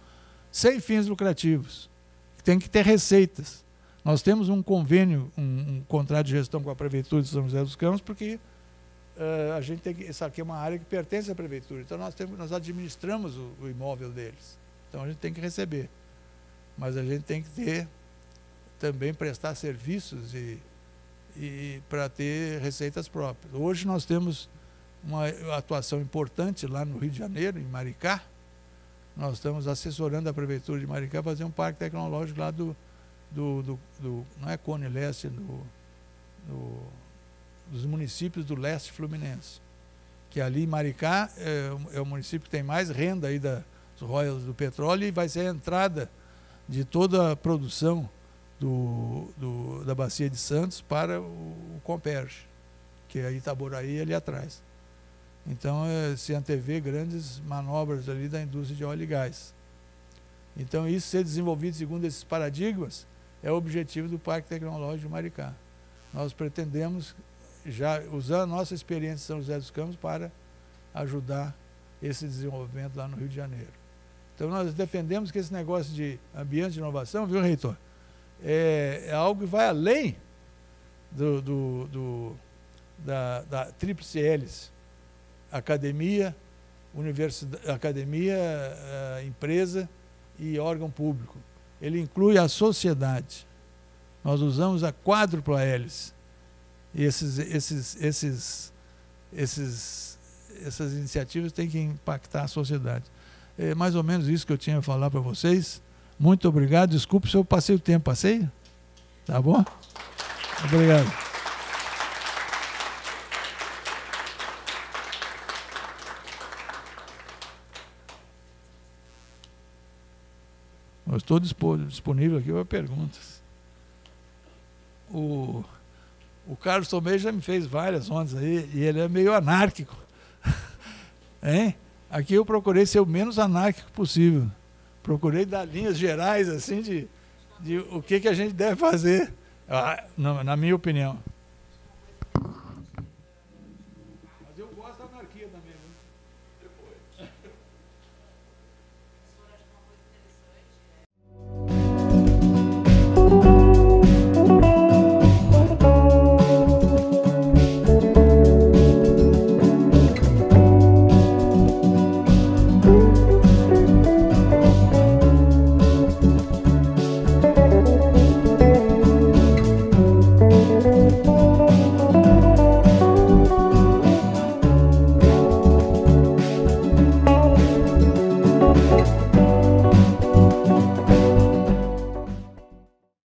sem fins lucrativos, que tem que ter receitas. Nós temos um convênio, um contrato de gestão com a Prefeitura de São José dos Campos, porque a gente tem que, essa aqui é uma área que pertence à Prefeitura, então nós administramos o imóvel deles. Então a gente tem que receber. Mas a gente tem que também prestar serviços e para ter receitas próprias. Hoje nós temos uma atuação importante lá no Rio de Janeiro, em Maricá. Nós estamos assessorando a Prefeitura de Maricá a fazer um parque tecnológico lá não é Cone Leste, dos municípios do leste fluminense. Que ali em Maricá é o município que tem mais renda aí dos royalties do petróleo e vai ser a entrada de toda a produção da Bacia de Santos para o Comperj, que é Itaboraí ali atrás. Então, se antevê grandes manobras ali da indústria de óleo e gás. Então, isso ser desenvolvido segundo esses paradigmas é o objetivo do Parque Tecnológico de Maricá. Nós pretendemos já usar a nossa experiência em São José dos Campos para ajudar esse desenvolvimento lá no Rio de Janeiro. Então, nós defendemos que esse negócio de ambiente de inovação, viu, reitor? É algo que vai além da tríplice hélice. Academia, empresa e órgão público. Ele inclui a sociedade. Nós usamos a quádrupla hélice. E essas iniciativas têm que impactar a sociedade. É mais ou menos isso que eu tinha a falar para vocês. Muito obrigado. Desculpe se eu passei o tempo. Passei? Tá bom? Obrigado. Eu estou disponível aqui para perguntas. O Carlos Tomei já me fez várias ondas aí, e ele é meio anárquico. Hein? Aqui eu procurei ser o menos anárquico possível. Procurei dar linhas gerais assim de o que a gente deve fazer, na minha opinião.